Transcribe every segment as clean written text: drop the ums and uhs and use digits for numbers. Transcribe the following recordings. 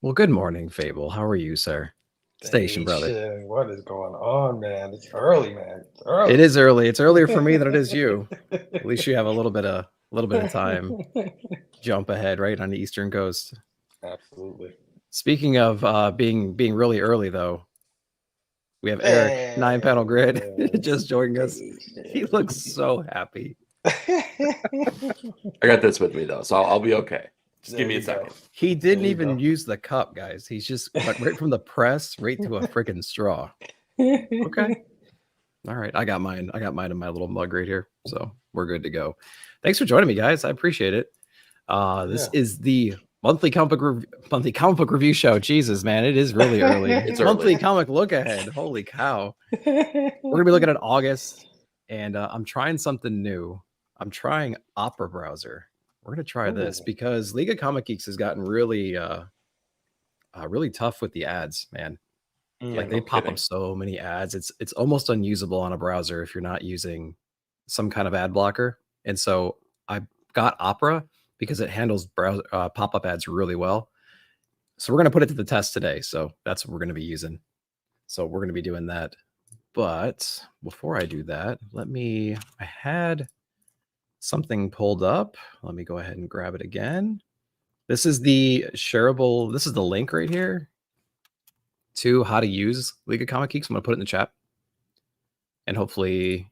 Well, good morning, Fable. How are you, sir? Station brother. Station, what is going on, man? It's early, man. It's It early. is early. It's earlier for me than it is you. At least you have a little bit of time. Jump ahead, right on the Eastern Coast. Absolutely. Speaking of being really early, though, we have Eric, Nine Panel Grid, Hey, just joining us. He looks station. so happy. I got this with me though, so I'll be okay. Just give There me a you go. second. He There didn't you even go. use the cup, guys. He's just went right from the press right to a freaking straw. Okay. All right, I got mine. I got mine in my little mug right here, so we're good to go. Thanks for joining me, guys. I appreciate it. This Yeah. is the monthly monthly comic book review show. Jesus, man, it is really early. It's Monthly early. comic look ahead. Holy cow! We're gonna be looking at August, and I'm trying something new. I'm trying Opera Browser. We're gonna try this Ooh. because League of Comic Geeks has gotten really tough with the ads, man. Yeah, Like Mm. they no pop up kidding. so many ads. It's almost unusable on a browser if you're not using some kind of ad blocker. And so I got Opera because it handles browser pop-up ads really well. So we're going to put it to the test today. So that's what we're going to be using. So we're going to be doing that. But before I do that, I had something pulled up. Let me go ahead and grab it again. This is the shareable, this is the link right here to how to use League of Comic Geeks. I'm going to put it in the chat. And hopefully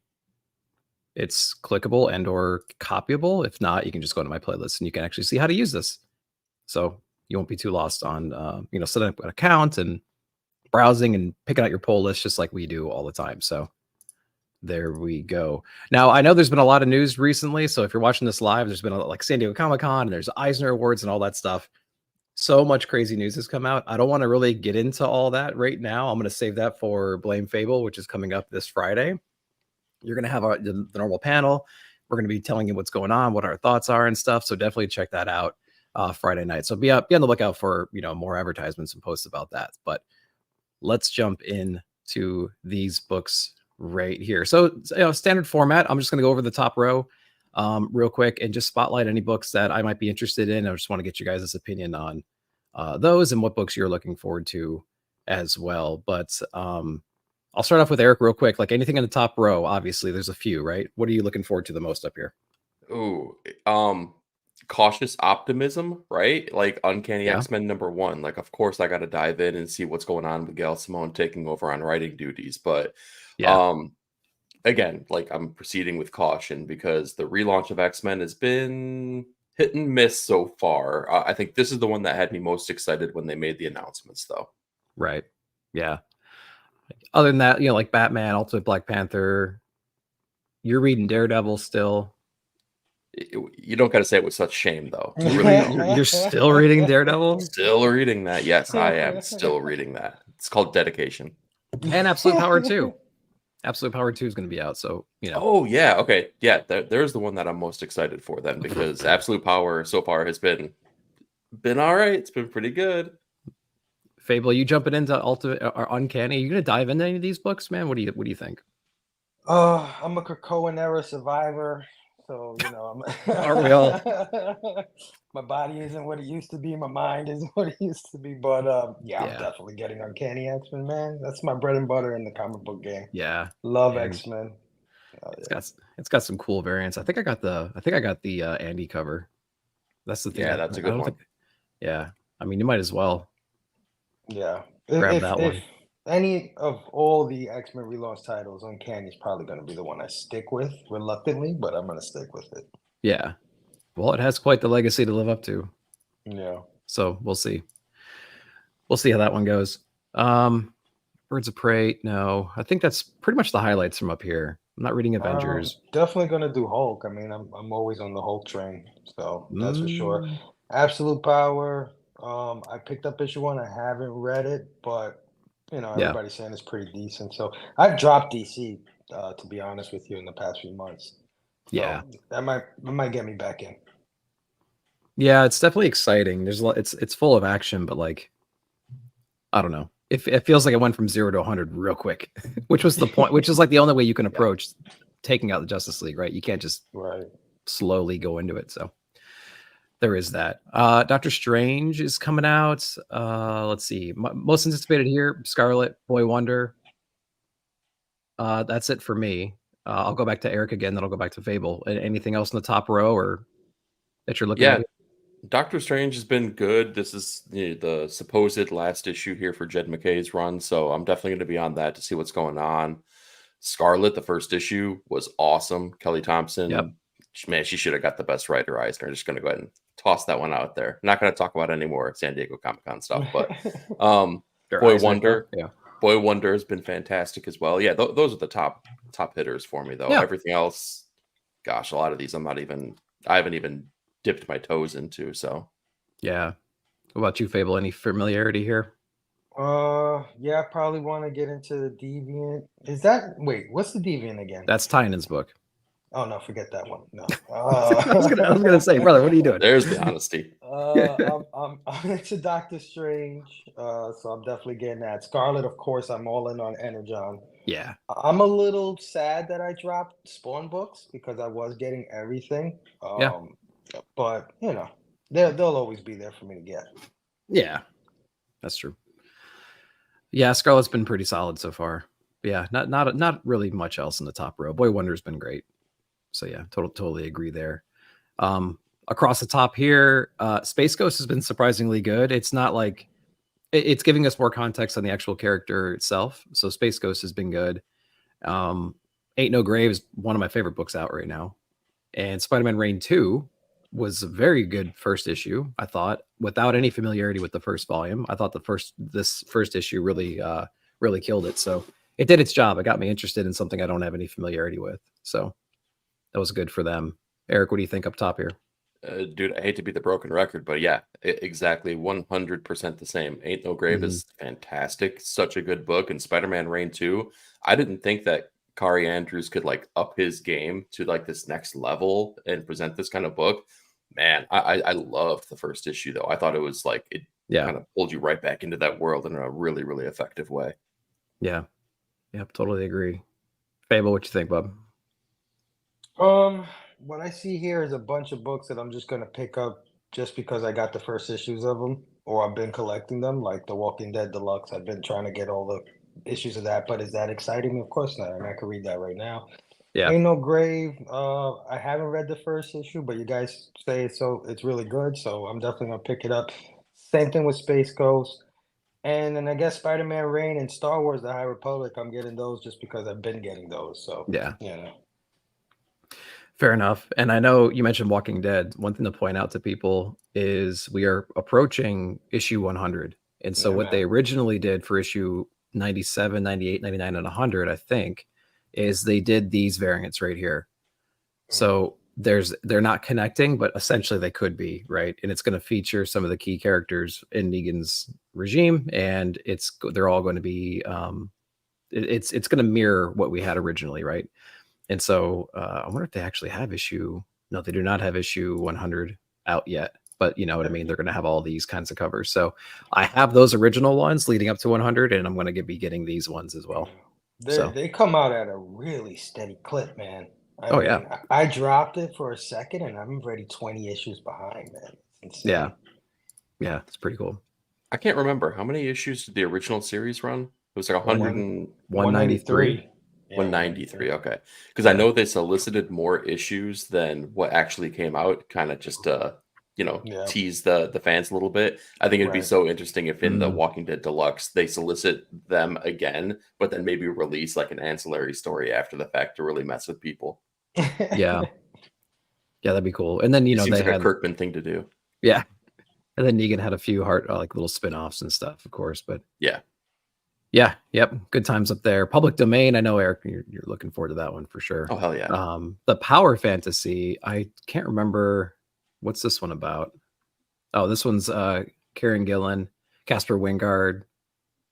it's clickable and or copyable. If not, you can just go to my playlist and you can actually see how to use this. So you won't be too lost on, setting up an account and browsing and picking out your poll list just like we do all the time. So there we go. Now, I know there's been a lot of news recently. So if you're watching this live, there's been like San Diego Comic-Con and there's Eisner Awards and all that stuff. So much crazy news has come out. I don't want to really get into all that right now. I'm going to save that for Blame Fable, which is coming up this Friday. You're going to have the normal panel. We're going to be telling you what's going on, what our thoughts are and stuff. So definitely check that out Friday night. So be on the lookout for, more advertisements and posts about that. But let's jump into these books right here. So, standard format. I'm just going to go over the top row real quick and just spotlight any books that I might be interested in. I just want to get you guys' opinion on those and what books you're looking forward to as well. But I'll start off with Eric real quick. Like anything in the top row, obviously there's a few, right? What are you looking forward to the most up here? Ooh, cautious optimism, right? Like Uncanny Yeah. X-Men #1. Like, of course, I got to dive in and see what's going on with Gail Simone taking over on writing duties. But Yeah. again, like I'm proceeding with caution because the relaunch of X-Men has been hit and miss so far. I think this is the one that had me most excited when they made the announcements, though. Right. Yeah. Other than that, like Batman, Ultimate Black Panther, you're reading Daredevil still. You don't got to say it with such shame, though. You really You're, don't. you're still reading Daredevil? Still reading that. Yes, I am still reading that. It's called dedication. And Absolute Power 2. Absolute Power 2 is going to be out. So, Oh, yeah. Okay. Yeah. There's the one that I'm most excited for then because Absolute Power so far has been all right. It's been pretty good. Fable, you jumping into Ultimate or Uncanny? Are you going to dive into any of these books, man? What do you think? I'm a Krakoan era survivor, so Aren't we all? my body isn't what it used to be, my mind isn't what it used to be, but yeah, I'm Yeah. definitely getting Uncanny X-Men, man. That's my bread and butter in the comic book game. Yeah. Love And X-Men. Oh, yeah. it's got some cool variants. I think I got the Andy cover. That's the thing. Yeah, that's a good one. Yeah. I mean, you might as well Yeah. grab If that one. any of all the X-Men relaunch titles, Uncanny is probably going to be the one I stick with reluctantly, but I'm going to stick with it. Yeah. Well, it has quite the legacy to live up to. Yeah. So we'll see. We'll see how that one goes. Birds of Prey. No, I think that's pretty much the highlights from up here. I'm not reading Avengers. Definitely going to do Hulk. I mean, I'm always on the Hulk train, so that's for sure. Absolute Power. I picked up issue 1. I haven't read it, but everybody's saying it's pretty decent. So I've dropped DC, to be honest with you, in the past few months. So Yeah, that might get me back in. Yeah, it's definitely exciting. There's a lot. It's full of action, but like, I don't know. It feels like it went from 0 to 100 real quick, which was the point. Which is like the only way you can approach taking out the Justice League, right? You can't just slowly go into it. So There is that. Doctor Strange is coming out. Let's see. Most anticipated here, Scarlet, Boy Wonder. That's it for me. I'll go back to Eric again, then I'll go back to Fable. Anything else in the top row or that you're looking Yeah, at? Doctor Strange has been good. This is the supposed last issue here for Jed McKay's run, so I'm definitely going to be on that to see what's going on. Scarlet, the first issue was awesome. Kelly Thompson, man, she should have got the best writer Eisner. Just going to go ahead and toss that one out there. Not going to talk about any more San Diego Comic-Con stuff, but Boy Wonder, Boy Wonder has been fantastic as well. Yeah, those are the top hitters for me though. Yeah. Everything else, gosh, a lot of these I haven't even dipped my toes into. So yeah. What about you, Fable? Any familiarity here? Yeah, I probably want to get into the Deviant. Wait, what's the Deviant again? That's Tynan's book. Oh no, forget that one. No. I was gonna say, brother, what are you doing? There's the honesty. I'm into Doctor Strange, so I'm definitely getting that. Scarlet, of course, I'm all in on Energon. Yeah. I'm a little sad that I dropped Spawn books because I was getting everything. Yeah. But they'll always be there for me to get. Yeah, that's true. Yeah, Scarlet's been pretty solid so far. Yeah, not really much else in the top row. Boy Wonder's been great. So yeah, totally agree there. Across the top here, Space Ghost has been surprisingly good. It's not like it's giving us more context on the actual character itself. So Space Ghost has been good. Ain't No Grave is one of my favorite books out right now. And Spider-Man Reign 2 was a very good first issue, I thought, without any familiarity with the first volume. I thought this first issue really killed it. So it did its job. It got me interested in something I don't have any familiarity with. So that was good for them. Eric, what do you think up top here? Dude, I hate to be the broken record, but yeah, exactly 100% the same. Ain't No Grave is fantastic. Such a good book. And Spider-Man Reign 2, I didn't think that Kari Andrews could like up his game to like this next level and present this kind of book. Man, I loved the first issue though. I thought it was like it kind of pulled you right back into that world in a really, really effective way. Yeah. Yep, totally agree. Fable, what you think, bub? What I see here is a bunch of books that I'm just gonna pick up just because I got the first issues of them, or I've been collecting them, like The Walking Dead Deluxe. I've been trying to get all the issues of that, but is that exciting? Of course not. And I can read that right now. Yeah. Ain't No Grave. I haven't read the first issue, but you guys say it's really good, so I'm definitely gonna pick it up. Same thing with Space Ghost. And then I guess Spider-Man Reign and Star Wars The High Republic, I'm getting those just because I've been getting those. So yeah. Fair enough. And I know you mentioned Walking Dead. One thing to point out to people is we are approaching issue 100. And so what they originally did for issue 97, 98, 99, and 100, I think, is they did these variants right here. So they're not connecting, but essentially they could be, right? And it's going to feature some of the key characters in Negan's regime, and they're all going to be it's going to mirror what we had originally, right? And so I wonder if they actually have issue. No, they do not have issue 100 out yet, but you know what I mean? They're going to have all these kinds of covers. So I have those original ones leading up to 100, and I'm going to be getting these ones as well. They come out at a really steady clip, man. I mean, I dropped it for a second, and I'm already 20 issues behind, man. It's insane. Yeah, it's pretty cool. I can't remember how many issues did the original series run. It was like 193. 193. Okay, because I know they solicited more issues than what actually came out, kind of just tease the fans a little bit. I think it'd be so interesting if in the Walking Dead Deluxe they solicit them again, but then maybe release like an ancillary story after the fact to really mess with people. Yeah, that'd be cool. And then it seems like a Kirkman thing to do. Yeah, and then Negan had a few like little spin-offs and stuff, of course. But yeah, yep, good times up there. Public Domain, I know, Eric, you're looking forward to that one for sure. Oh hell yeah. The Power Fantasy, I can't remember what's this one about. Oh, this one's Karen Gillan, Casper Wingard,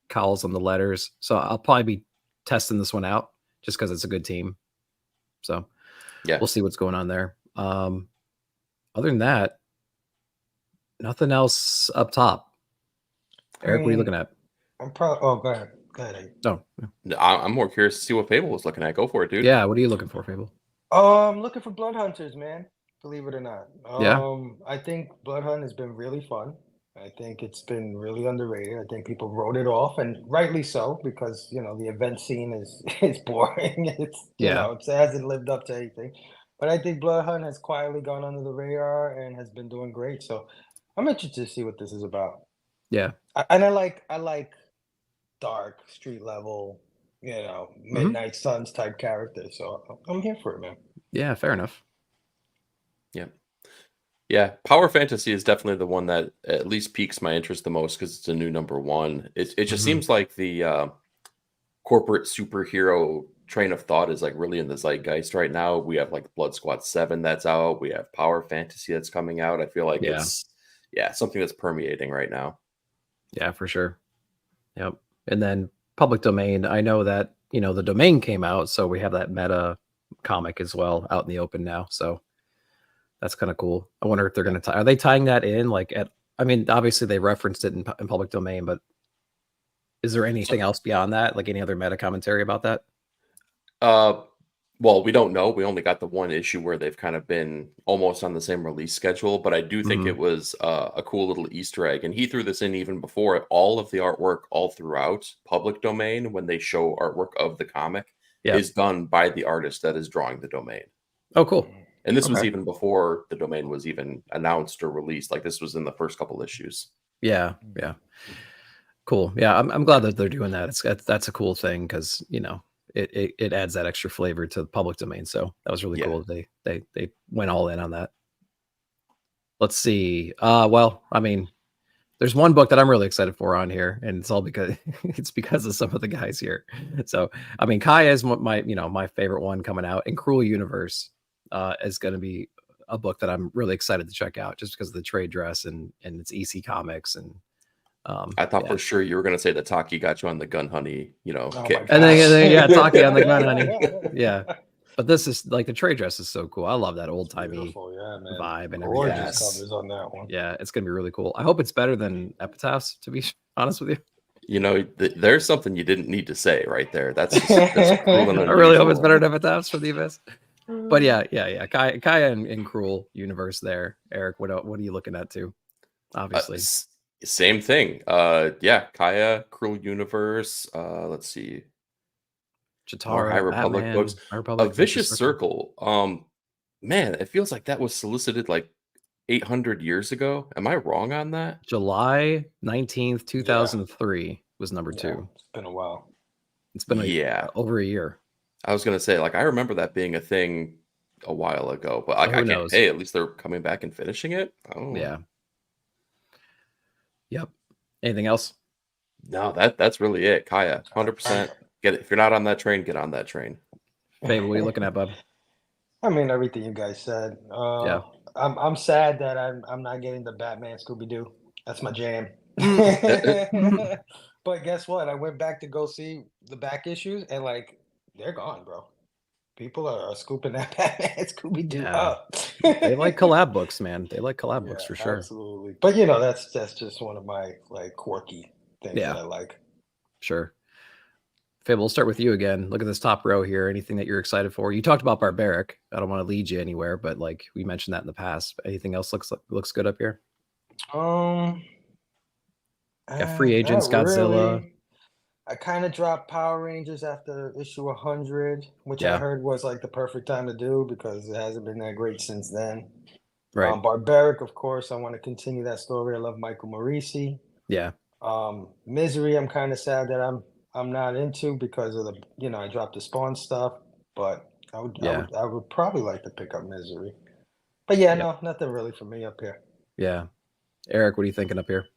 Cowles on the letters. So I'll probably be testing this one out just because it's a good team. So we'll see what's going on there. Other than that, nothing else up top. Eric, what are you looking at? I'm probably. Oh, go ahead. Go ahead. No, I'm more curious to see what Fable was looking at. Go for it, dude. Yeah, what are you looking for, Fable? I'm looking for Blood Hunters, man. believe it or not. Yeah. I think Bloodhunt has been really fun. I think it's been really underrated. I think people wrote it off, and rightly so, because the event scene is is boring. It's Yeah. it hasn't lived up to anything. But I think Bloodhunt has quietly gone under the radar and has been doing great. So I'm interested to see what this is about. Yeah. And I like dark street level, Mhm. Midnight Suns type characters. So I'm here for it, man. Yeah, fair enough. Yeah. Yeah, Power Fantasy is definitely the one that at least piques my interest the most because it's a new number one. It just Mhm. seems like the corporate superhero train of thought is like really in the zeitgeist right now. We have like Blood Squad 7 that's out. We have Power Fantasy that's coming out. I feel like Yeah. it's something that's permeating right now. Yeah, for sure. Yep. And then public domain, I know that, the domain came out, so we have that meta comic as well out in the open now. So that's kind of cool. I wonder if they're going to are they tying that in I mean, obviously they referenced it in public domain, but is there anything else beyond that? Like any other meta commentary about that? Well, we don't know. We only got the one issue where they've kind of been almost on the same release schedule, but I do think Mhm. it was a cool little Easter egg. And he threw this in even before all of the artwork, all throughout public domain, when they show artwork of the comic, Yeah. is done by the artist that is drawing the domain. Oh, cool. And this was Okay. even before the domain was even announced or released. Like this was in the first couple issues. Yeah. Yeah. Cool. Yeah, I'm glad that they're doing that. That's a cool thing because it adds that extra flavor to the public domain. So that was really Yeah. cool. They went all in on that. Let's see. Well, I mean, there's one book that I'm really excited for on here, and it's all because it's because of some of the guys here. So I mean, Kaya is my favorite one coming out, and Cruel Universe is going to be a book that I'm really excited to check out just because of the trade dress and it's EC Comics and I thought yeah. for sure you were going to say that Taki got you on the gun honey, Oh my kick. And then yeah, gosh. Taki on the gun, honey. Yeah. But this is like the trade dress is so cool. I love that old timey Beautiful, yeah, man. vibe and everything. Gorgeous Yes. covers on that one. Yeah, it's gonna be really cool. I hope it's better than Epitaphs, to be honest with you. There's something you didn't need to say right there. That's cruel and I really hope it's unusual. better than Epitaphs for the Abyss. But yeah. Kaya and Cruel Universe there. Eric, what are you looking at too? Obviously. Same thing. Kaya, Cruel Universe. Let's see. More Chitara, High Republic Batman, books. High Republic, A Vicious Circle. Man, it feels like that was solicited like 800 years ago. Am I wrong on that? July 19th, 2003 was number 2. It's been a while. It's been over a year. I was gonna say, like, I remember that being a thing a while ago, but So I who can't. knows? Hey, at least they're coming back and finishing it. Oh, Yeah. Yep. Anything else? no, that's really it. Kaya, 100%. Get it. If you're not on that train, get on that train. Fable, what are you looking at, bub? I mean, everything you guys said. Yeah. I'm sad that I'm not getting the Batman Scooby Doo. That's my jam. But guess what? I went back to go see the back issues, and like they're gone, bro. People are scooping that Batman Scooby Doo Yeah. up. They like collab books, man. They like collab books for sure. Absolutely. But that's just one of my like quirky things Yeah. that I like. Sure. Fable, we'll start with you again. Look at this top row here. Anything that you're excited for? You talked about Barbaric. I don't want to lead you anywhere, but like we mentioned that in the past. Anything else looks good up here? Yeah, Free Agents, not Godzilla. really. I kind of dropped Power Rangers after issue 100, which I Yeah. heard was like the perfect time to do because it hasn't been that great since then. Right. Barbaric, of course, I want to continue that story. I love Michael Morisi. Yeah. Misery, I'm kind of sad that I'm not into because of the I dropped the Spawn stuff, but I would probably like to pick up Misery. But yeah, no, nothing really for me up here. Yeah. Eric, what are you thinking up here?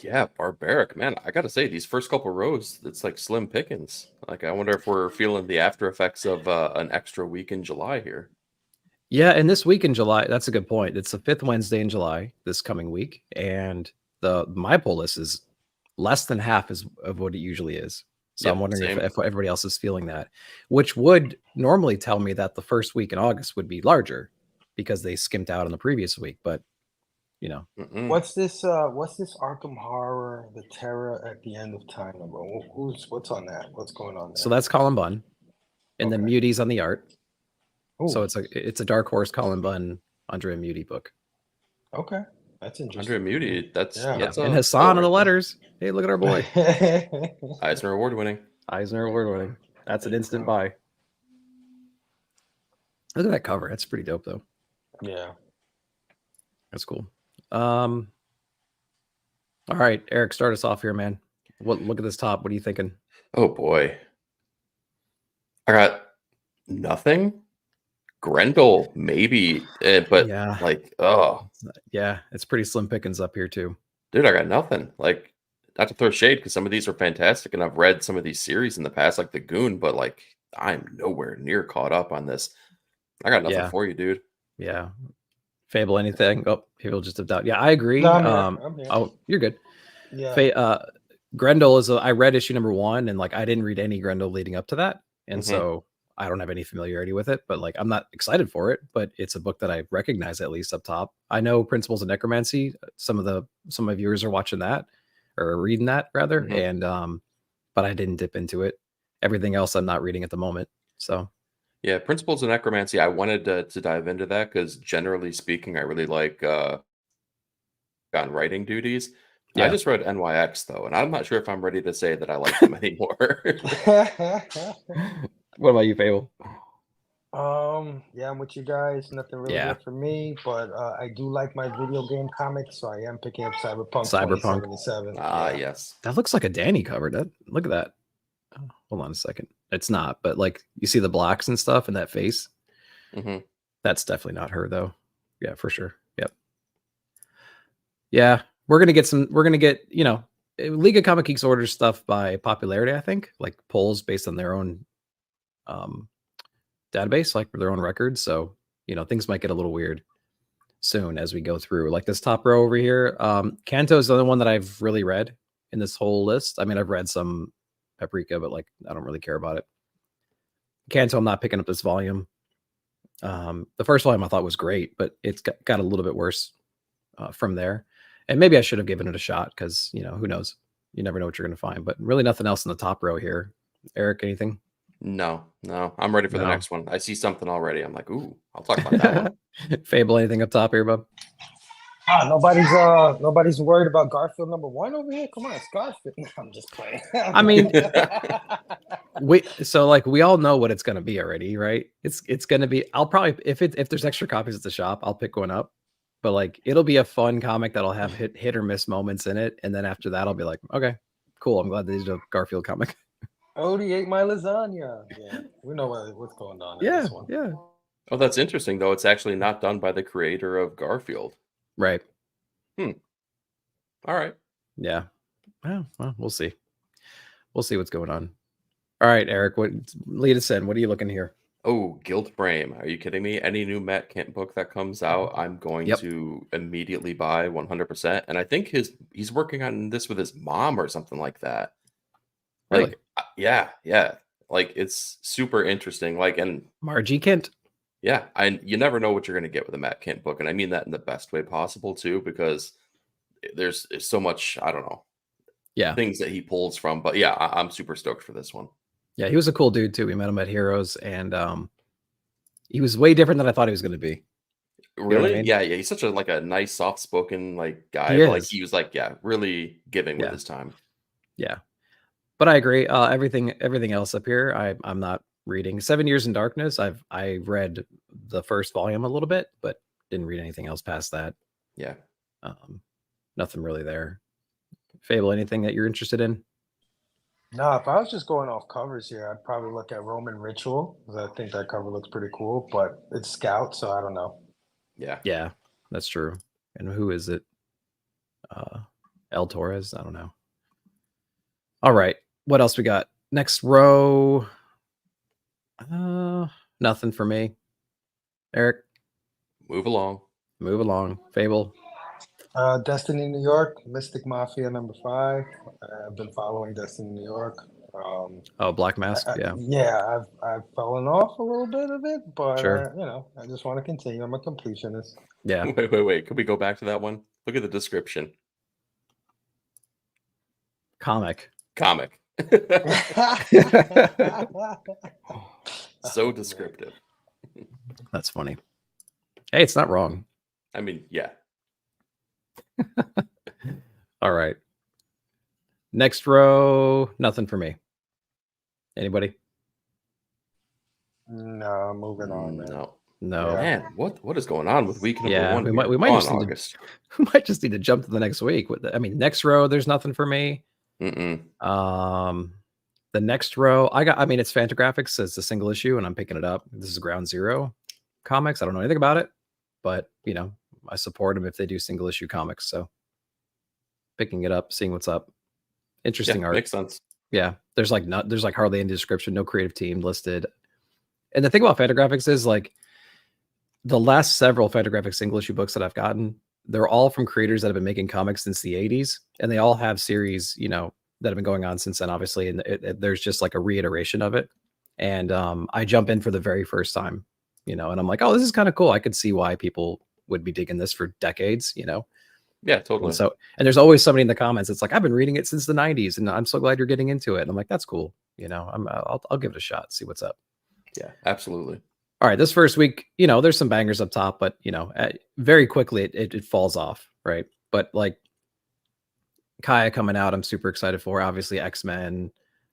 Yeah, Barbaric, man. I gotta say, these first couple rows, it's like slim pickings. Like, I wonder if we're feeling the after effects of an extra week in July here. Yeah, and this week in July, that's a good point. It's the 5th Wednesday in July this coming week, and my pull list is less than half of what it usually is. So I'm wondering if everybody else is feeling that, which would normally tell me that the first week in August would be larger because they skimped out on the previous week. But What's this Arkham Horror, the Terror at the End of Time number? What's on that? What's going on there? So that's Colin Bunn, and then Muty's on the art. Ooh. So it's a Dark Horse Colin Bunn Okay. Muti book. Okay, that's interesting. Andrea Muti, that's and Hassan on the letters. Hey, look at our boy. Eisner Award winning. Eisner Award winning. That's an instant buy. Look at that cover. That's pretty dope, though. Yeah. That's cool. All right, Eric, start us off here, man. Look at this top. What are you thinking? Oh boy. I got nothing. Grendel, maybe, but Yeah. like, oh Yeah, it's pretty slim pickings up here too. dude, I got nothing. Like, not to throw shade because some of these are fantastic, and I've read some of these series in the past, like the Goon, but like I'm nowhere near caught up on this. I got nothing for you, dude. Yeah. Fable, anything? Oh, Fable just about. Yeah, I agree. No, I'm here. Oh, you're good. Yeah. Grendel is I read issue number 1, and like I didn't read any Grendel leading up to that, and so I don't have any familiarity with it. But like I'm not excited for it, but it's a book that I recognize at least up top. I know Principles of Necromancy. Some of my viewers are watching that or reading that rather, and but I didn't dip into it. Everything else I'm not reading at the moment. So yeah, Principles of Necromancy. I wanted to dive into that because generally speaking, I really like on writing duties. Yeah. I just read NYX though, and I'm not sure if I'm ready to say that I like them anymore. What about you, Fable? Yeah, I'm with you guys. Nothing really good for me, but I do like my video game comics, so I am picking up Cyberpunk 2077. Yes. That looks like a Danny cover. Look at that. Oh, hold on a second. It's not, but like you see the blacks and stuff in that face. That's definitely not her though. Yeah, for sure. Yep. Yeah, we're gonna get League of Comic Geeks orders stuff by popularity. I think like polls based on their own database, like their own records. So things might get a little weird soon as we go through. Like this top row over here, Kanto is the only one that I've really read in this whole list. I mean, I've read some Paprika, but like I don't really care about it. Kanto, I'm not picking up this volume. The first volume I thought was great, but it's got a little bit worse from there. And maybe I should have given it a shot because who knows? You never know what you're going to find. But really, nothing else in the top row here. Eric, anything? No, I'm ready for the next one. I see something already. I'm like, ooh, I'll talk about that one. Fable, anything up top here, bub? Nobody's worried about Garfield #1 over here. Come on, it's Garfield. I'm just playing. I mean, we all know what it's gonna be already, right? It's gonna be. I'll probably if there's extra copies at the shop, I'll pick one up. But like it'll be a fun comic that'll have hit or miss moments in it, and then after that, I'll be like, okay, cool. I'm glad they did a Garfield comic. Odie ate my lasagna. Yeah, we know what's going on in this one. Yeah. Oh, that's interesting though. It's actually not done by the creator of Garfield. Right. All right. Yeah. Well, we'll see. We'll see what's going on. All right, Eric, lead us in. What are you looking here? Oh, Guild Frame. Are you kidding me? Any new Matt Kent book that comes out, I'm going to immediately buy 100%. And I think he's working on this with his mom or something like that. Really? Like, yeah. Like it's super interesting. Like, and Margie Kent. Yeah, you never know what you're going to get with a Matt Kent book, and I mean that in the best way possible too, because there's so much, I don't know, things that he pulls from. But yeah, I'm super stoked for this one. Yeah, he was a cool dude too. We met him at Heroes, and he was way different than I thought he was going to be. Really? You know what I mean? Yeah. He's such a nice, soft-spoken guy. He was really giving with his time. Yeah, but I agree. Everything else up here, I'm not reading. 7 Years in Darkness. I read the first volume a little bit, but didn't read anything else past that. Yeah. Nothing really there. Fable, anything that you're interested in? No, if I was just going off covers here, I'd probably look at Roman Ritual because I think that cover looks pretty cool, but it's Scout, so I don't know. Yeah, that's true. And who is it? El Torres? I don't know. All right. What else we got? Next row. Nothing for me. Eric? Move along. Fable? Destiny New York, Mystic Mafia #5. I've been following Destiny New York. Black Mask. I've fallen off a little bit of it, but sure. I just want to continue. I'm a completionist. Yeah. Wait. Could we go back to that one? Look at the description. Comic. So descriptive. That's funny. Hey, it's not wrong. I mean, yeah. All right. Next row, nothing for me. Anybody? No, moving on, man. No. Yeah. Man, what is going on with week number Yeah, one? we here? might Come just on, need to- August. We might just need to jump to the next week. I mean, next row, there's nothing for me. The next row, I mean, it's Fantagraphics. It's a single issue, and I'm picking it up. This is Ground Zero comics. I don't know anything about it, but you know, I support them if they do single issue comics. So picking it up, seeing what's up. Interesting art. Makes sense. Yeah, there's like hardly any description, no creative team listed. And the thing about Fantagraphics is like the last several Fantagraphics single issue books that I've gotten, they're all from creators that have been making comics since the 80s, and they all have series, you know, that have been going on since then, obviously, and there's just like a reiteration of it. And I jump in for the very first time, you know, and I'm like, oh, this is kind of cool. I could see why people would be digging this for decades, you know. Yeah, totally. And there's always somebody in the comments. It's like, I've been reading it since the 90s, and I'm so glad you're getting into it. And I'm like, that's cool. You know, I'll give it a shot, see what's up. Yeah, absolutely. All right, this first week, you know, there's some bangers up top, but you know, very quickly it falls off, right? But like Kaya coming out, I'm super excited for. Obviously, X-Men.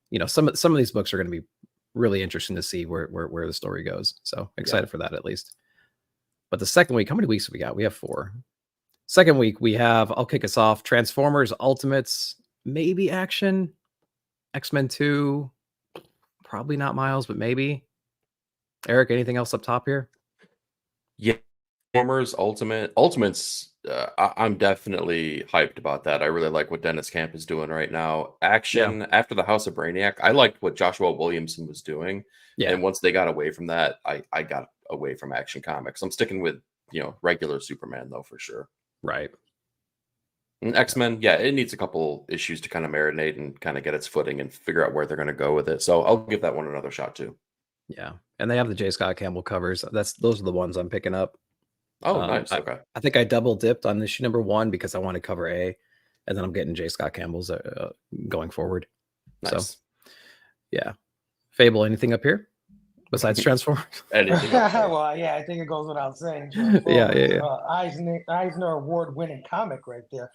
You know, some of these books are going to be really interesting to see where the story goes. So excited for that at least. But the second week, how many weeks have we got? We have 4. Second week, we have, I'll kick us off, Transformers Ultimates, maybe Action, X-Men 2, probably not Miles, but maybe. Eric, anything else up top here? Yeah, Transformers Ultimates. I'm definitely hyped about that. I really like what Dennis Camp is doing right now. Action after the House of Brainiac, I liked what Joshua Williamson was doing. Yeah. And once they got away from that, I got away from Action Comics. I'm sticking with, you know, regular Superman though, for sure. Right. And X-Men, yeah, it needs a couple issues to kind of marinate and kind of get its footing and figure out where they're going to go with it. So I'll give that one another shot too. Yeah, and they have the J. Scott Campbell covers. Those are the ones I'm picking up. Oh, nice. Okay. I think I double dipped on issue number 1 because I wanted cover A, and then I'm getting J. Scott Campbell's going forward. Nice. So, yeah. Fable, anything up here besides Transformers? Anything? Well, yeah, I think it goes without saying. Yeah. Eisner Award-winning comic right there.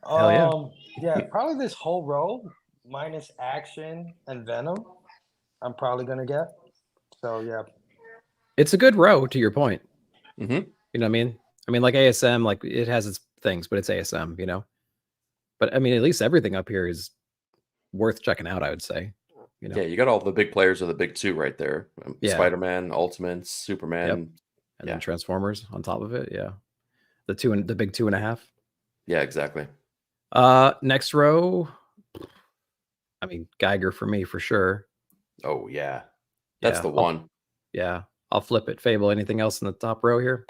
Hell yeah, probably this whole row minus Action and Venom. I'm probably gonna get. So yeah, it's a good row to your point. Mm-hmm. You know what I mean? I mean, like ASM, like it has its things, but it's ASM, you know. But I mean, at least everything up here is worth checking out, I would say. You know? Yeah, you got all the big players of the big 2 right there. Yeah. Spider-Man, Ultimates, Superman, and then Transformers on top of it. Yeah, the big 2.5. Yeah, exactly. Next row. I mean, Geiger for me for sure. Oh yeah. That's the one. I'll flip it. Fable, anything else in the top row here?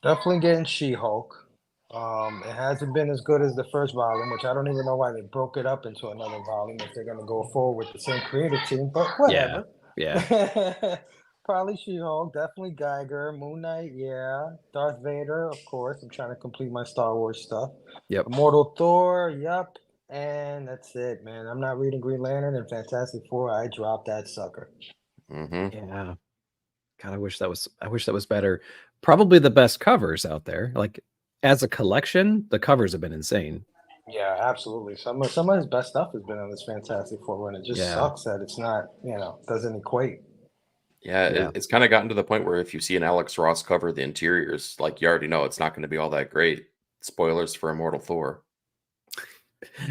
Definitely getting She-Hulk. It hasn't been as good as the first volume, which I don't even know why they broke it up into another volume if they're going to go forward with the same creative team, but whatever. Yeah. Probably She-Hulk, definitely Geiger, Moon Knight, Darth Vader, of course. I'm trying to complete my Star Wars stuff. Yep. Immortal Thor, yep. And that's it, man. I'm not reading Green Lantern and Fantastic Four. I dropped that sucker. Mm-hmm. Yeah. God, I wish that was better. Probably the best covers out there. Like as a collection, the covers have been insane. Yeah, absolutely. Some of his best stuff has been on this Fantastic Four, and it just sucks that it's not, doesn't equate. Yeah, it's kind of gotten to the point where if you see an Alex Ross cover, the interiors, like you already know it's not going to be all that great. Spoilers for Immortal Thor.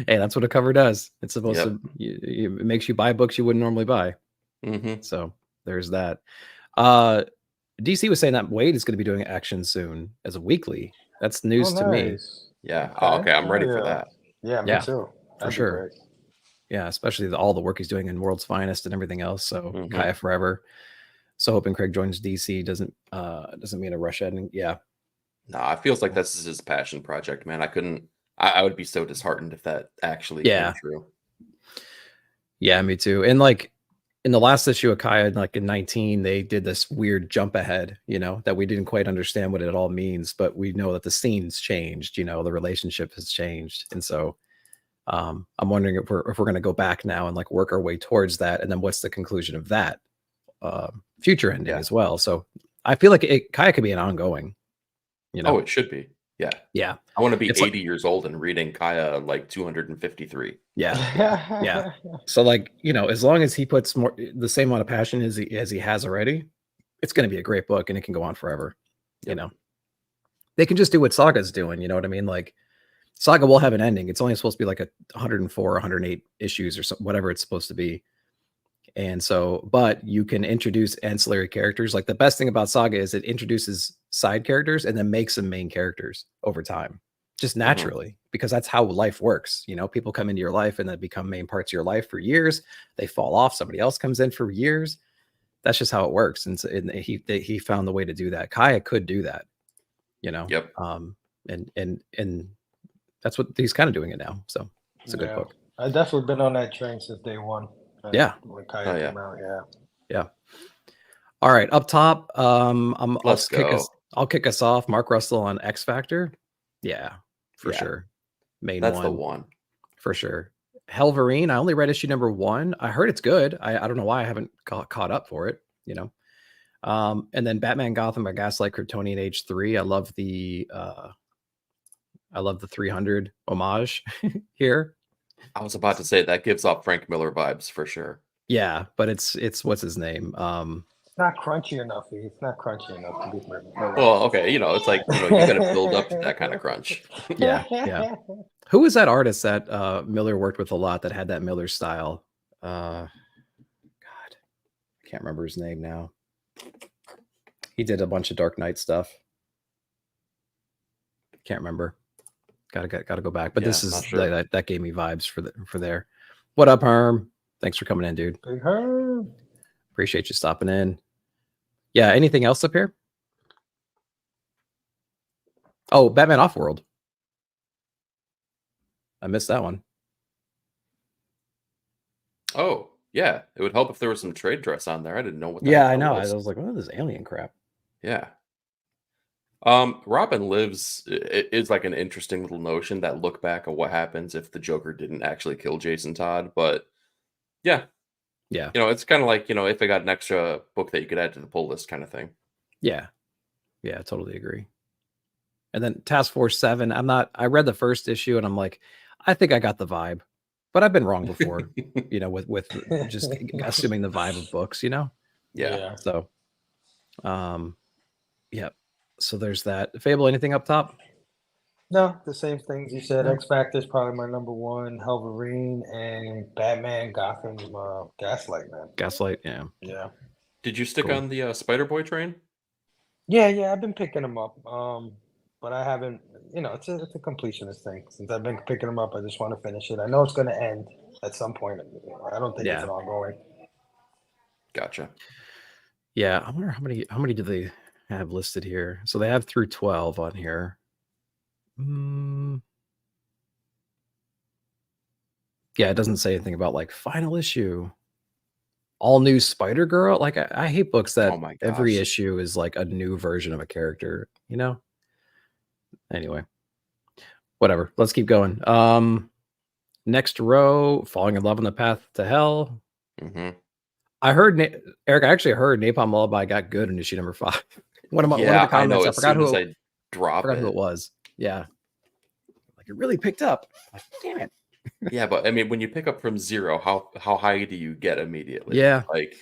Hey, that's what a cover does. It's supposed to, it makes you buy books you wouldn't normally buy. Mm-hmm. So there's that. DC was saying that Wade is going to be doing Action soon as a weekly. That's news to me. Yeah. Okay. I'm ready for that. Yeah, me too. For sure. Yeah, especially all the work he's doing in World's Finest and everything else. So Kaya forever. So hoping Craig joins DC doesn't mean a rush ending. Yeah. No, it feels like this is his passion project, man. I would be so disheartened if that actually came true. Yeah, me too. And like in the last issue of Kaya, like in 19, they did this weird jump ahead, that we didn't quite understand what it all means, but we know that the scene's changed, the relationship has changed. And so I'm wondering if we're going to go back now and like work our way towards that. And then what's the conclusion of that future ending as well. So I feel like Kaya could be an ongoing, You know? Oh, it should be. Yeah. Yeah. I want to be It's 80 years old and reading Kaya like 253. Yeah. Yeah. So like, you know, as long as he puts the same amount of passion as he has already, it's going to be a great book and it can go on forever. Yep. You know, they can just do what Saga's doing. You know what I mean? Like Saga will have an ending. It's only supposed to be like 104, 108 issues or whatever it's supposed to be. And so, but you can introduce ancillary characters. Like the best thing about Saga is it introduces side characters and then makes them main characters over time, just naturally, because that's how life works. You know, people come into your life and then become main parts of your life for years. They fall off. Somebody else comes in for years. That's just how it works. And, so, and he found the way to do that. Kaya could do that, you know? Yep. And that's what he's kind of doing it now. So it's a good book. I've definitely been on that train since day one. Yeah. When Kaya came out, yeah. All right, up top. I'll kick us off. Mark Russell on X Factor. Yeah, for sure. That's the one for sure. Helverine. I only read issue number 1. I heard it's good. I don't know why I haven't caught up for it. You know. And then Batman Gotham by Gaslight Kryptonian Age 3. I love the 300 homage here. I was about to say that gives off Frank Miller vibes for sure. Yeah, but it's what's his name? It's not crunchy enough. It's not crunchy enough to be. Well, okay, you know, it's like you got to build up to that kind of crunch. Yeah. Who was that artist that Miller worked with a lot that had that Miller style? God, I can't remember his name now. He did a bunch of Dark Knight stuff. Can't remember. Gotta go back. But this is sure. that gave me vibes for there. What up, Herm? Thanks for coming in, dude. Big Herm. Appreciate you stopping in. Yeah, anything else up here? Oh, Batman Offworld. I missed that one. Oh, yeah. It would help if there was some trade dress on there. I didn't know what that was. I know. Was. I was like, what is this alien crap? Yeah. Robin Lives is like an interesting little notion, that look back at what happens if the Joker didn't actually kill Jason Todd. But yeah. You know, it's kind of like, you know, if I got an extra book that you could add to the pull list kind of thing. Yeah, totally agree. And then Task Force 7, I read the first issue and I'm like, I think I got the vibe, but I've been wrong before, you know, with just assuming the vibe of books, you know? Yeah. So, yeah. So there's that. Fable, anything up top? No, the same things you said. X Factor is probably my number 1. Helverine and Batman Gotham Gaslight, man. Gaslight, yeah. Yeah. Did you stick on the Spider-Boy train? Yeah, I've been picking them up. But I haven't, you know, it's a completionist thing. Since I've been picking them up, I just want to finish it. I know it's going to end at some point. I don't think it's an ongoing. Gotcha. Yeah, I wonder how many do they have listed here? So they have through 12 on here. Yeah, it doesn't say anything about like final issue, all new Spider-Girl. Like I hate books that every issue is like a new version of a character, you know? Anyway, whatever. Let's keep going. Next row, Falling in Love on the Path to Hell. I heard Eric. I actually heard Napalm Lullaby got good in issue number 5. One of the comments. I forgot who it was. Yeah, like it really picked up. Like, damn it. Yeah, but I mean, when you pick up from 0, how high do you get immediately? Yeah, like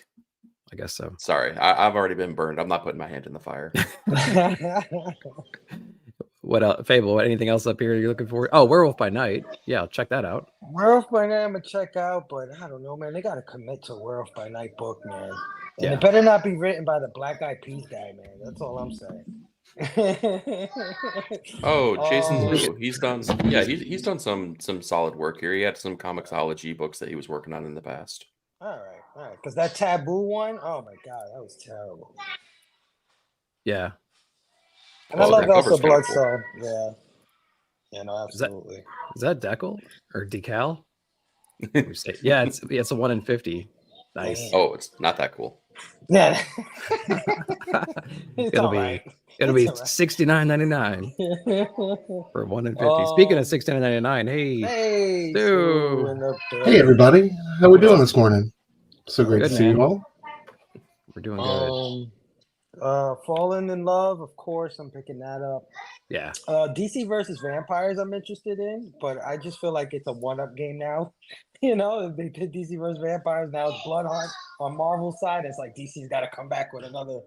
I guess so. Sorry, I've already been burned. I'm not putting my hand in the fire. What else? Fable, anything else up here you're looking for? Oh, Werewolf by Night. Yeah, I'll check that out. Werewolf by Night, I'm going to check out, but I don't know, man. They got to commit to Werewolf by Night book, man. And it better not be written by the Black Eyed Peas guy, man. That's all I'm saying. Jason Liu. He's done he's done some solid work here. He had some Comixology books that he was working on in the past. All right. Because that Taboo one, oh my God, that was terrible. Yeah. And I love Elsa Bloodstone. Cool. Yeah, no, absolutely. Is that Decal or Decal? Yeah, it's a 1 in 50. Nice. Oh, it's not that cool. Yeah. It'll be $69.99 for 1 in 50. Speaking of $69.99, hey, Stu. Hey everybody, how we doing this morning? So great to see you all. We're doing good. Fallen in Love, of course, I'm picking that up. Yeah. DC versus Vampires, I'm interested in, but I just feel like it's a one-up game now. You know, if they did DC versus Vampires, now it's Bloodhunt on Marvel's side. It's like DC's got to come back with another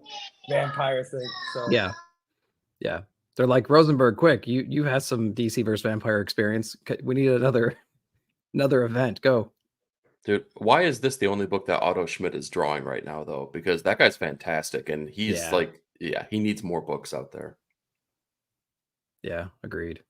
vampire thing. So Yeah. Yeah. They're like, Rosenberg, quick, you had some DC versus Vampire experience. We need another event. Go. Dude, why is this the only book that Otto Schmidt is drawing right now, though? Because that guy's fantastic, and he's he needs more books out there. Yeah, agreed.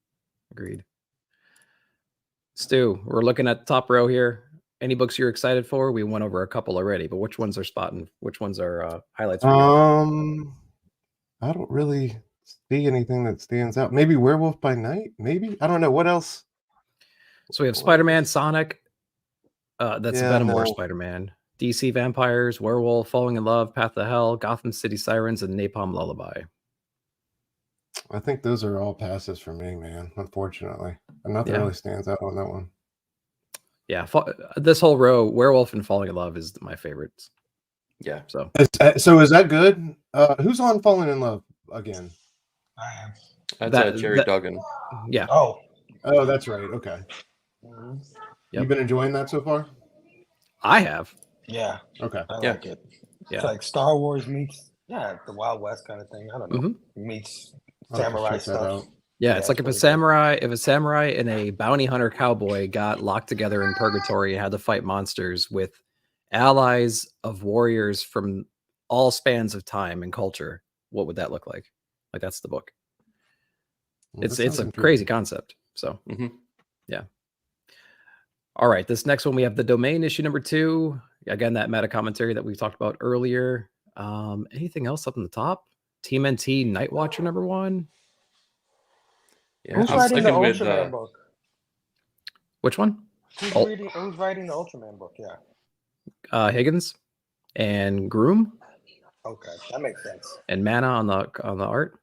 Stu, we're looking at the top row here. Any books you're excited for? We went over a couple already, but which ones are spotting? Which ones are highlights for you? I don't really see anything that stands out. Maybe Werewolf by Night. Maybe, I don't know what else. So we have Spider-Man, Sonic. That's Venom or Spider-Man. DC Vampires, Werewolf, Falling in Love, Path to Hell, Gotham City Sirens, and Napalm Lullaby. I think those are all passes for me, man. Unfortunately, and nothing really stands out on that one. Yeah, this whole row, Werewolf and Falling in Love is my favorites. Yeah. So is that good? Who's on Falling in Love again? I am. That's Jerry Duggan. Yeah. Oh, that's right. Okay. Mhm. Yep. You've been enjoying that so far? I have. Yeah. Okay. I like it. Yeah. It's like Star Wars meets the Wild West kind of thing. I don't know. Mhm. Meets I'll have to samurai check that stuff. out. Yeah, it's like if a samurai and a bounty hunter cowboy got locked together in purgatory and had to fight monsters with allies of warriors from all spans of time and culture, what would that look like? Like, that's the book. Well, It's that a sounds crazy intriguing. concept. So Mhm. yeah. All right, this next one we have The Domain, issue number 2. Again, that meta commentary that we talked about earlier. Anything else up in the top? Team NT Night Watcher number 1. Yeah, Who's I'm writing the sticking with Ultraman book? Which one? Who's writing the Ultraman book? Yeah. Higgins and Groom Okay, that makes sense. and Mana on the art.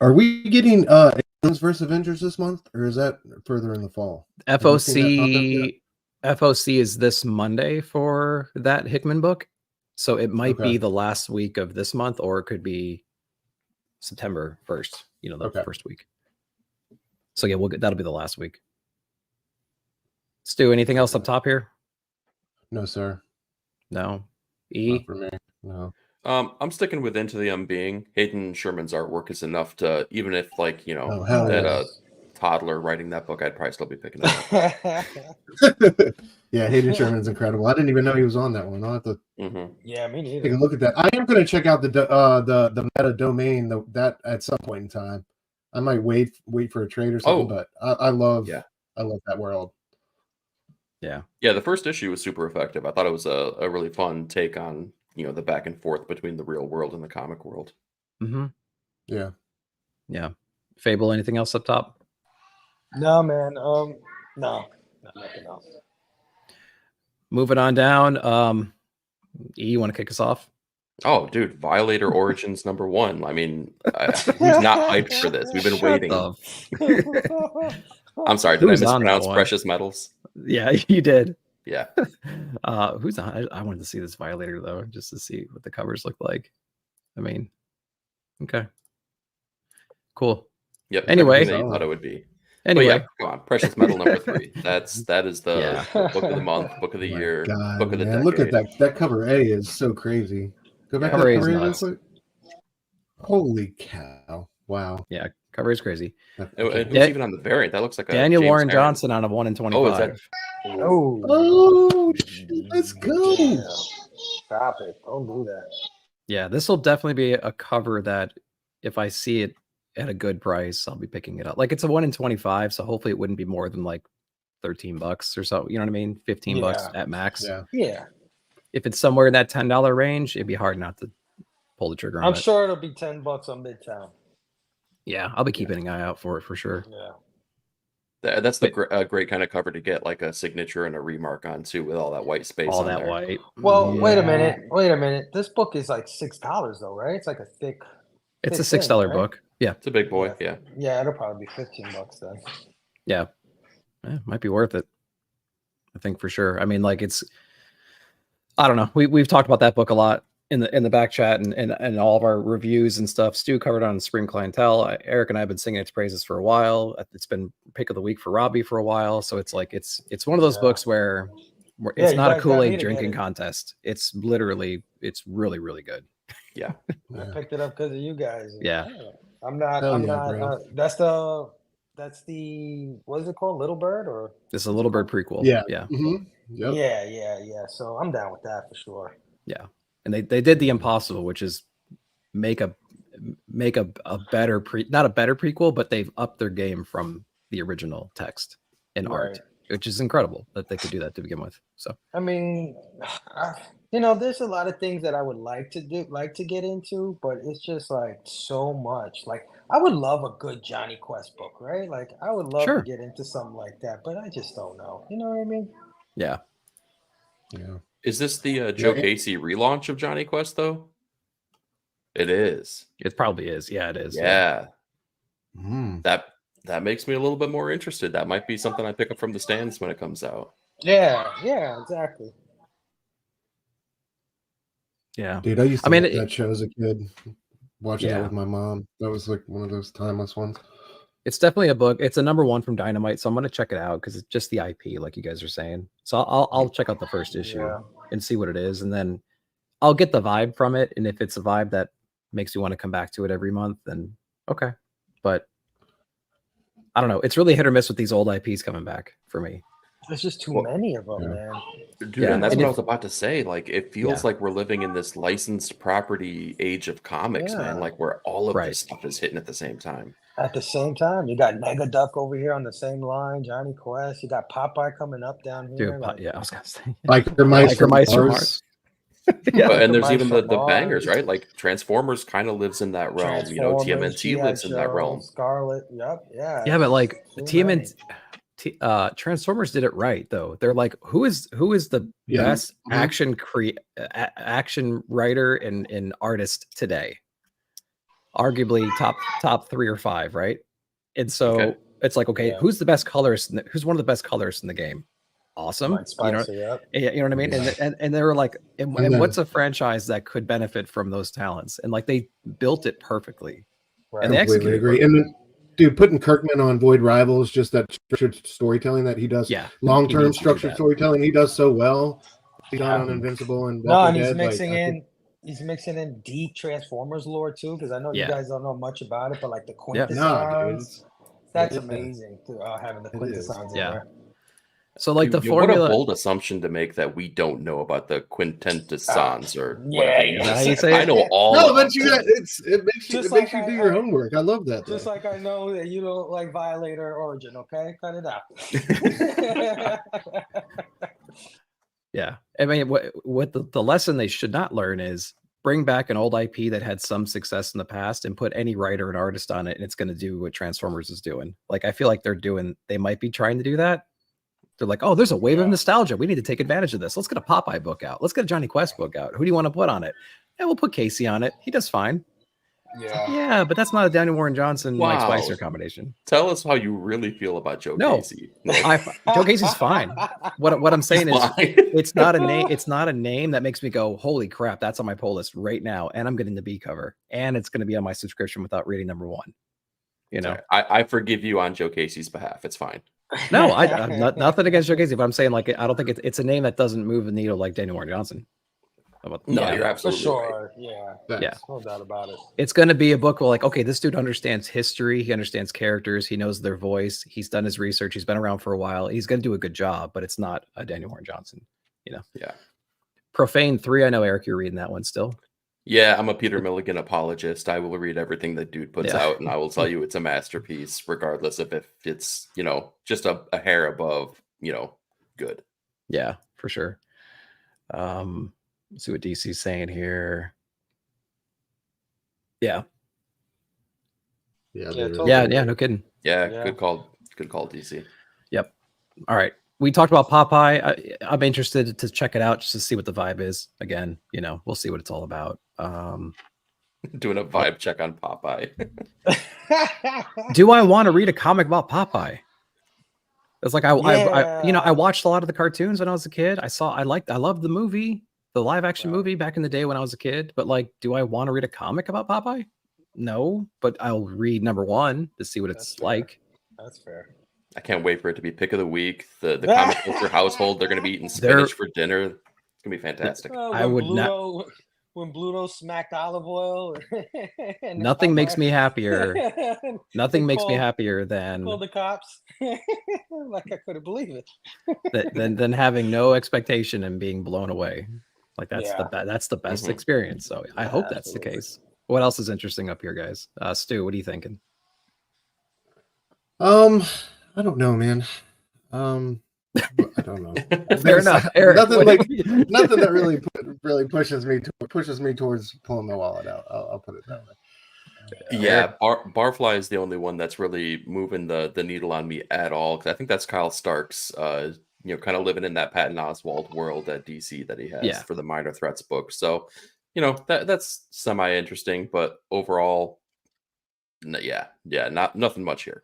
Are we getting Aliens vs Avengers this month, or is that further in the fall? Have you seen that pop up yet? FOC is this Monday for that Hickman book, so it might be the last week of this month, or it could be September 1st. The first week. So yeah, that'll be the last week. Stu, anything else up top here? No, sir. No. Not for me. No. I'm sticking with Into the Unbeing. Hayden Sherman's artwork is enough to, even if toddler writing that book, I'd probably still be picking it up. Yeah, Hayden Sherman's incredible. I didn't even know he was on that one. I'll have to Yeah, me neither. take a look at that. I am going to check out the meta domain that at some point in time. I might wait for a trade or something, but I love that world. Yeah, the first issue was super effective. I thought it was a really fun take on the back and forth between the real world and the comic world. Mm-hmm. Yeah. Fable, anything else up top? No, man. No, nothing else. Moving on down. You want to kick us off? Oh, dude, Violator Origins number 1. I mean, who's not hyped for this? We've been waiting. I'm sorry, did I mispronounce Precious Metals? Yeah, you did. Yeah. Who's on? I wanted to see this Violator though, just to see what the covers look like. I mean, okay, cool. Yep. Anyway, you thought it would be. Anyway, yeah, come on, Precious Metal number 3. That is the book of the month, book of the year, book of the decade. Look at that. That cover A is so crazy. Go back to cover cover A real nuts. quick. Holy cow! Wow. Yeah, cover is crazy. And who's even on the variant? That looks like a Daniel James Warren Aaron. Johnson on a 1 in 25. Oh, is that? Oh, let's go! Yeah. Stop it! Don't do that. Yeah, this will definitely be a cover that if I see it at a good price, I'll be picking it up. Like, it's a 1 in 25, so hopefully it wouldn't be more than like $13 or so. You know what I mean? $15 at max. Yeah. If it's somewhere in that $10 range, it'd be hard not to pull the trigger on I'm it. sure it'll be $10 on Midtown. Yeah, I'll be keeping an eye out for it for sure. Yeah. That's the great kind of cover to get like a signature and a remark on too, with all that white space. All on that there. white. Well, wait a minute. This book is like $6 though, right? It's like a thick. It's a thick $6 thing, right? book. Yeah. It's a big boy. Yeah. Yeah, it'll probably be $15 then. Yeah. Might be worth it. I think for sure. I mean, like, it's, I don't know. We've talked about that book a lot in the back chat and all of our reviews and stuff. Stu covered on Supreme Clientele. Eric and I have been singing its praises for a while. It's been pick of the week for Robbie for a while. So it's like it's one of those books where it's not a Kool-Aid drinking contest. It's literally really, really good. Yeah. I picked it up because of you guys. Yeah. I'm not. That's the what is it called? Little Bird or it's a Little Bird prequel. Yeah. Yeah. Mm-hmm. Yep. Yeah. So I'm down with that for sure. Yeah. And they did the impossible, which is make a better not a better prequel, but they've upped their game from the original text and art, which is incredible that they could do that to begin with. So I mean, there's a lot of things that I would like to get into, but it's just like so much. Like I would love a good Johnny Quest book, right? Like I would love to get into something like that, but I just don't know. You know what I mean? Yeah. Yeah. Is this the Joe Casey relaunch of Johnny Quest though? It is. It probably is. Yeah, it is. Yeah. Mm. That makes me a little bit more interested. That might be something I pick up from the stands when it comes out. Yeah, exactly. Yeah. Dude, I used to watch that show as a kid. Watching it with my mom. That was like one of those timeless ones. It's definitely a book. It's a #1 from Dynamite, so I'm going to check it out because it's just the IP, like you guys are saying. So I'll check out the first issue and see what it is, and then I'll get the vibe from it. And if it's a vibe that makes me want to come back to it every month, then okay. But I don't know. It's really hit or miss with these old IPs coming back for me. There's just too many of them, man. Dude, and that's what I was about to say. Like, it feels like we're living in this licensed property age of comics, man. Like, where all of this stuff is hitting at the same time. At the same time, you got Mega Duck over here on the same line, Johnny Quest. You got Popeye coming up down here. Dude, I was gonna say Biker Mice from Mars. And there's even the bangers, right? Like Transformers kind of lives in that realm. TMNT lives in that realm. Scarlet, yeah. Yeah, but like TMNT. Transformers did it right though. They're like, who is the best action writer and artist today? Arguably top 3 or 5, right? And so it's like, okay, who's the best colorist? Who's one of the best colorists in the game? Awesome. You know what I mean? And they were like, and what's a franchise that could benefit from those talents? And like they built it perfectly. Right. And they executed. Agree. And then, dude, putting Kirkman on Void Rivals, just that structured storytelling that he does. Yeah. Long-term structured storytelling he does so well. He's on Invincible and he's mixing in deep Transformers lore too, because I know you guys don't know much about it, but like the Quintessons, that's amazing to having the Quintessons in there. So like the formula, what a bold assumption to make that we don't know about the Quintessons or whatever. How you say it? I know all. No, but it makes you do your homework. I love that. Just like I know that you don't like Violator Origin. Okay, cut it out. Yeah, I mean, what the lesson they should not learn is bring back an old IP that had some success in the past and put any writer and artist on it, and it's going to do what Transformers is doing. Like I feel like they might be trying to do that. They're like, oh, there's a wave of nostalgia. We need to take advantage of this. Let's get a Popeye book out. Let's get a Johnny Quest book out. Who do you want to put on it? And we'll put Casey on it. He does fine. Yeah, but that's not a Daniel Warren Johnson Mike Spicer combination. Tell us how you really feel about Joe Casey. Joe Casey's fine. What I'm saying is it's not a name. It's not a name that makes me go, holy crap, that's on my pull list right now, and I'm getting the B cover, and it's going to be on my subscription without reading #1. You know, I forgive you on Joe Casey's behalf. It's fine. No, I'm nothing against Joe Casey, but I'm saying like I don't think it's a name that doesn't move the needle like Daniel Warren Johnson. No, you're absolutely right. Yeah, no doubt about it. It's going to be a book where like, okay, this dude understands history, he understands characters, he knows their voice, he's done his research, he's been around for a while, he's going to do a good job, but it's not a Daniel Warren Johnson, you know. Yeah. Profane 3, I know Eric, you're reading that one still. Yeah, I'm a Peter Milligan apologist. I will read everything that dude puts out, and I will tell you it's a masterpiece, regardless of if it's, just a hair above, good. Yeah, for sure. Let's see what DC's saying here. Yeah. No kidding. Yeah, good call, DC. Yep. All right. We talked about Popeye. I'm interested to check it out just to see what the vibe is. Again, we'll see what it's all about. Doing a vibe check on Popeye. Do I want to read a comic about Popeye? It's like I watched a lot of the cartoons when I was a kid. I loved the movie. the live action movie back in the day when I was a kid, but like, do I want to read a comic about Popeye? No, but I'll read number 1 to see what it's like. That's fair. I can't wait for it to be pick of the week. The comic culture household, they're going to be eating spinach for dinner. It's going to be fantastic. I would not. When Bluto smacked olive oil. Nothing makes me happier. Nothing makes me happier than call the cops. Like I couldn't believe it. than having no expectation and being blown away. Like that's the best experience. So I hope that's the case. What else is interesting up here, guys? Stu, what are you thinking? I don't know, man. I don't know. Fair enough. Eric, nothing that really pushes me towards pulling the wallet out. I'll put it that way. Yeah, Barfly is the only one that's really moving the needle on me at all. Because I think that's Kyle Starks, kind of living in that Patton Oswalt world at DC that he has for the Minor Threats book. So, that's semi interesting, but overall, nothing much here.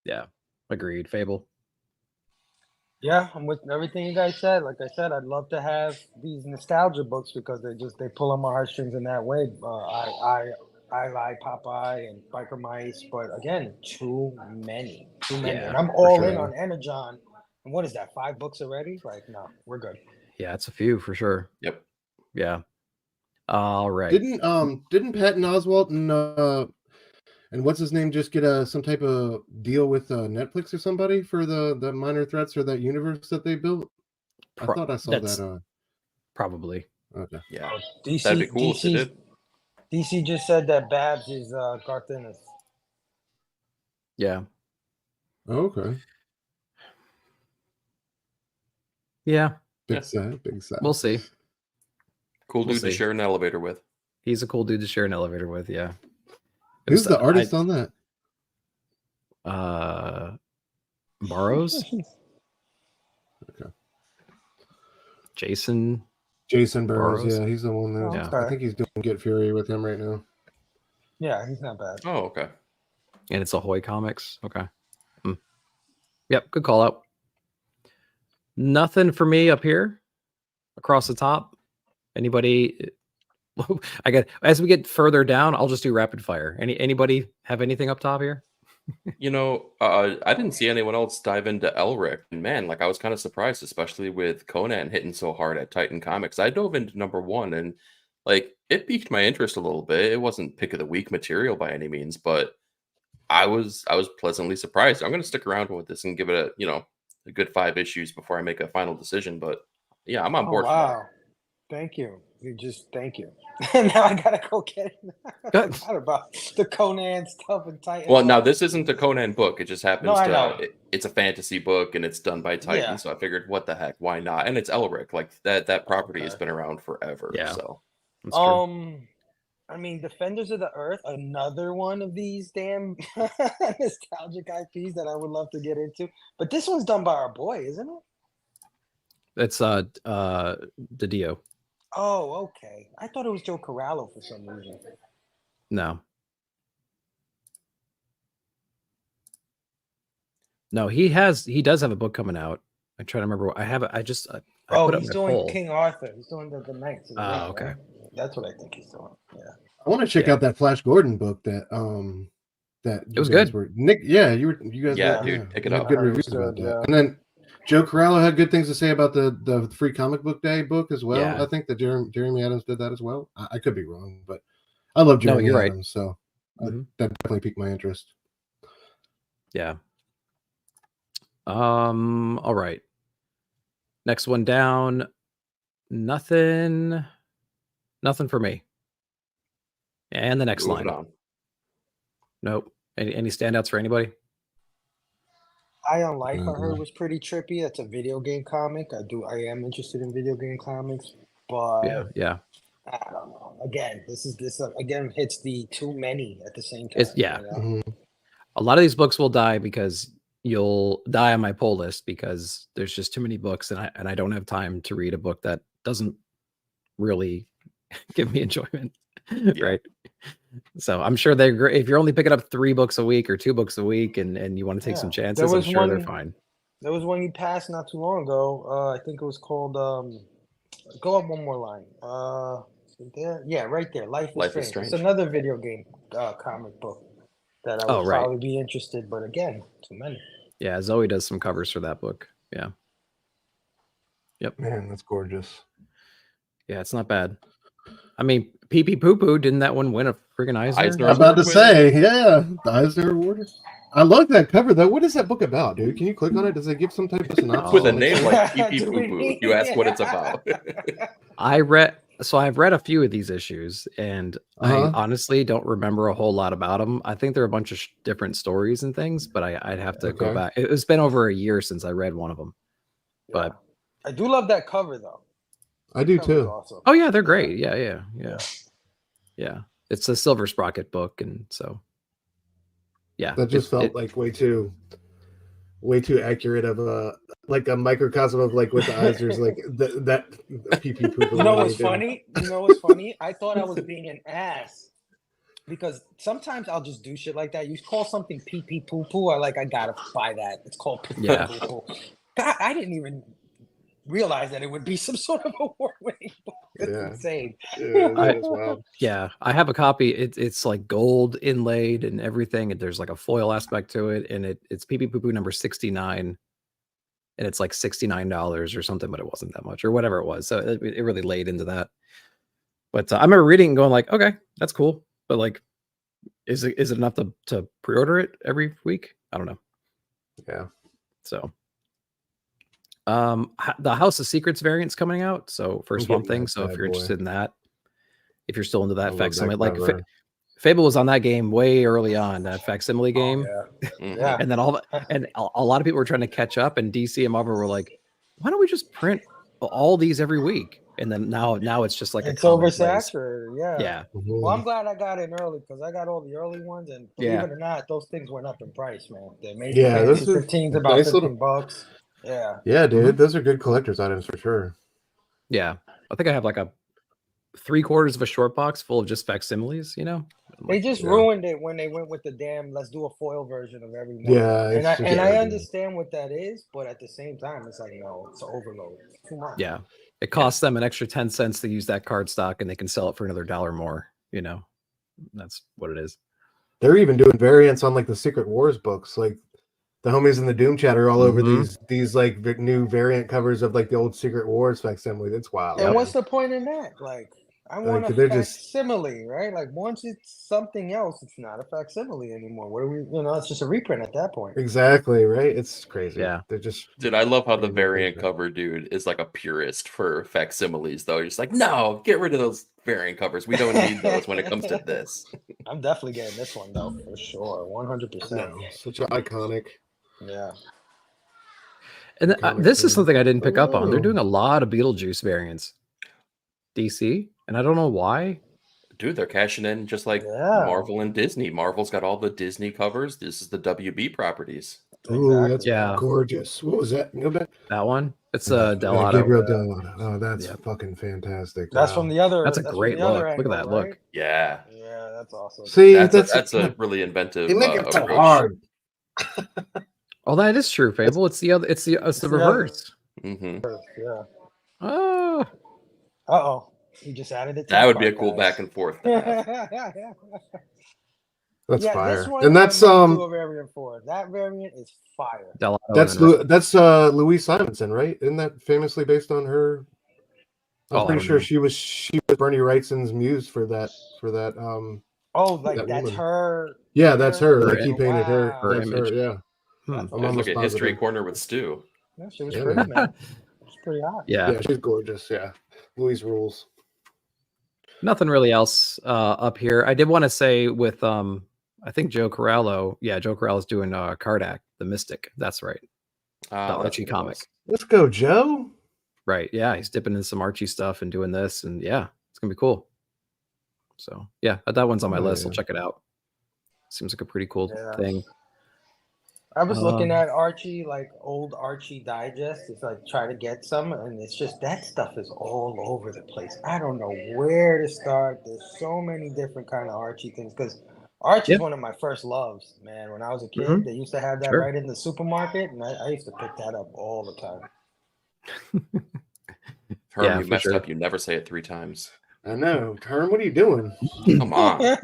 Yeah, agreed. Fable. Yeah, I'm with everything you guys said. Like I said, I'd love to have these nostalgia books because they pull on my heartstrings in that way. I Lie, Popeye, and Biker Mice, but again, too many. Yeah, and I'm all in on Energon. And what is that? 5 books already? Like, no, we're good. Yeah, it's a few for sure. Yep. Yeah. All right. Didn't Patton Oswalt and what's his name just get some type of deal with Netflix or somebody for the Minor Threats or that universe that they built? I thought I saw that. Probably. Okay. Yeah. DC, that'd be cool if they did. DC just said that Babs is Garth Ennis. Yeah. Okay. Yeah. Big sad. We'll see. Cool dude to share an elevator with. He's a cool dude to share an elevator with, yeah. Who's the artist on that? Burroughs. Okay. Jason Burroughs. Yeah, he's the one that I think he's doing Get Fury with him right now. Yeah, he's not bad. Oh, okay. And it's Ahoy Comics. Okay. Yep, good call out. Nothing for me up here across the top. Anybody? As we get further down, I'll just do rapid fire. Anybody have anything up top here? I didn't see anyone else dive into Elric. And man, I was kind of surprised, especially with Conan hitting so hard at Titan Comics. I dove into number 1 and it piqued my interest a little bit. It wasn't pick of the week material by any means, but I was pleasantly surprised. I'm going to stick around with this and give it a good 5 issues before I make a final decision. But yeah, I'm on board. Wow. Thank you. Thank you. Now I gotta go get it. I forgot about the Conan stuff and Titan. Well, now this isn't a Conan book. It just happens it's a fantasy book and it's done by Titan. Yeah. So I figured, what the heck, why not? And it's Elric. That property has been around forever. Yeah. So I mean, Defenders of the Earth, another one of these damn nostalgic IPs that I would love to get into. But this one's done by our boy, isn't it? It's Didio. Oh, okay. I thought it was Joe Corallo for some reason. No, he does have a book coming out. I'm trying to remember. He's doing King Arthur. He's doing the Knights. Okay. Right? That's what I think he's doing. Yeah. I want to check out that Flash Gordon book that it was good. Nick, you guys. Yeah, dude, pick it up. Good reviews about that. Yeah. And then Joe Corallo had good things to say about the Free Comic Book Day book as well. Yeah. I think that Jeremy Adams did that as well. I could be wrong, but I love Jeremy Adams, right. So that definitely piqued my interest. Yeah. All right. Next one down. Nothing for me. And the next line. Nope. Any standouts for anybody? Eye on Life, I heard, was pretty trippy. That's a video game comic. I am interested in video game comics, but yeah. I don't know. Again, this again hits the too many at the same time. A lot of these books will die because you'll die on my pull list because there's just too many books and I don't have time to read a book that doesn't really give me enjoyment. Right. So I'm sure they're great. If you're only picking up 3 books a week or 2 books a week and you want to take some chances, I'm sure they're fine. There was one you passed not too long ago. I think it was called Go up one more line. There, yeah, right there. Life is Strange. It's another video game comic book that I would probably be interested, but again, too many. Yeah, Zoe does some covers for that book. Yeah. Yep. Man, that's gorgeous. Yeah, it's not bad. I mean, Pee Pee Poo Poo, didn't that one win a friggin' Eisner? I'm about to say, yeah, the Eisner Award. I love that cover though. What is that book about, dude? Can you click on it? Does it give some type of synopsis? With a name like Pee Pee Poo Poo, you ask what it's about. I've read a few of these issues, and I honestly don't remember a whole lot about them. I think there are a bunch of different stories and things, but I'd have to go back. It's been over a year since I read one of them. But I do love that cover though. I do too. Awesome. Oh yeah, they're great. Yeah. It's a Silver Sprocket book, and so yeah, that just felt like way too accurate of a microcosm of like what the Eisners like that pee pee poo. You know what's funny? I thought I was being an ass because sometimes I'll just do shit like that. You call something pee pee poo poo, I gotta buy that. It's called pee pee poo poo. God, I didn't even realize that it would be some sort of award-winning book. It's insane. I have a copy. It's like gold inlaid and everything, and there's like a foil aspect to it, and it's Pee Pee Poo Poo number 69, and it's like $69 or something, but it wasn't that much or whatever it was. So it really laid into that. But I remember reading and going like, okay, that's cool, but like, is it enough to pre-order it every week? I don't know. Yeah. So. The House of Secrets variant's coming out, so for Swamp Thing. So if you're interested in that, if you're still into that facsimile, like Fable was on that game way early on, that facsimile game. And then a lot of people were trying to catch up, and DC and Marvel were like, "Why don't we just print all these every week?" And then now it's just like it's oversaturated. Yeah. Well, I'm glad I got in early because I got all the early ones, and believe it or not, those things went up in price, man. They made those 15s about $15. Yeah, dude, those are good collector's items for sure. Yeah, I think I have like a 3/4 of a short box full of just facsimiles. You know, they just ruined it when they went with the damn let's do a foil version of every one. Yeah, I understand what that is, but at the same time, it's like no, it's overload. It's too much. Yeah, it costs them an extra 10 cents to use that card stock, and they can sell it for another $1 more. You know, that's what it is. They're even doing variants on like the Secret Wars books, like. The homies in the Doom chat are all over these like new variant covers of like the old Secret Wars facsimile. That's wild. And what's the point in that? Like, I want a facsimile, right? Like, once it's something else, it's not a facsimile anymore. What are we? It's just a reprint at that point. Exactly, right? It's crazy. Yeah, they're just. Dude, I love how the variant cover dude is like a purist for facsimiles, though. He's like, no, get rid of those variant covers. We don't need those when it comes to this. I'm definitely getting this one though, for sure, 100%. Such an iconic. Yeah. And this is something I didn't pick up on. They're doing a lot of Beetlejuice variants. DC, and I don't know why. Dude, they're cashing in just like Marvel and Disney. Marvel's got all the Disney covers. This is the WB properties. Oh, that's gorgeous. What was that? Go back. That one? It's Dell'Otto. Gabriel Dell'Otto. Oh, that's fucking fantastic. That's from the other. That's a great look. Look at that look. Yeah. Yeah, that's awesome. See, that's a really inventive. They make it so hard. Oh, that is true, Fable. It's the other. It's the reverse. Yeah. Oh. Uh-oh. You just added it. That would be a cool back and forth. That's fire. And that's variant for. That variant is fire. That's Louise Simonson, right? Isn't that famously based on her? I'm pretty sure she was Bernie Wrightson's muse for that. That's her. Yeah, that's her. Like he painted her. That's her. Yeah. Look at History Corner with Stu. Yeah, she was pretty, man. She's pretty hot. Yeah, she's gorgeous. Yeah, Louise rules. Nothing really else up here. I did want to say with I think Joe Corallo. Yeah, Joe Corallo's doing Kardak, the Mystic. That's right. The Archie comic. Let's go, Joe. Right. Yeah, he's dipping in some Archie stuff and doing this, and yeah, it's gonna be cool. So yeah, that one's on my list. I'll check it out. Seems like a pretty cool thing. I was looking at Archie, like old Archie digest. It's like try to get some, and it's just that stuff is all over the place. I don't know where to start. There's so many different kind of Archie things because Archie is one of my first loves, man. When I was a kid, they used to have that right in the supermarket, and I used to pick that up all the time. Herm, you messed up. You never say it 3 times. I know. Herm, what are you doing? Come on.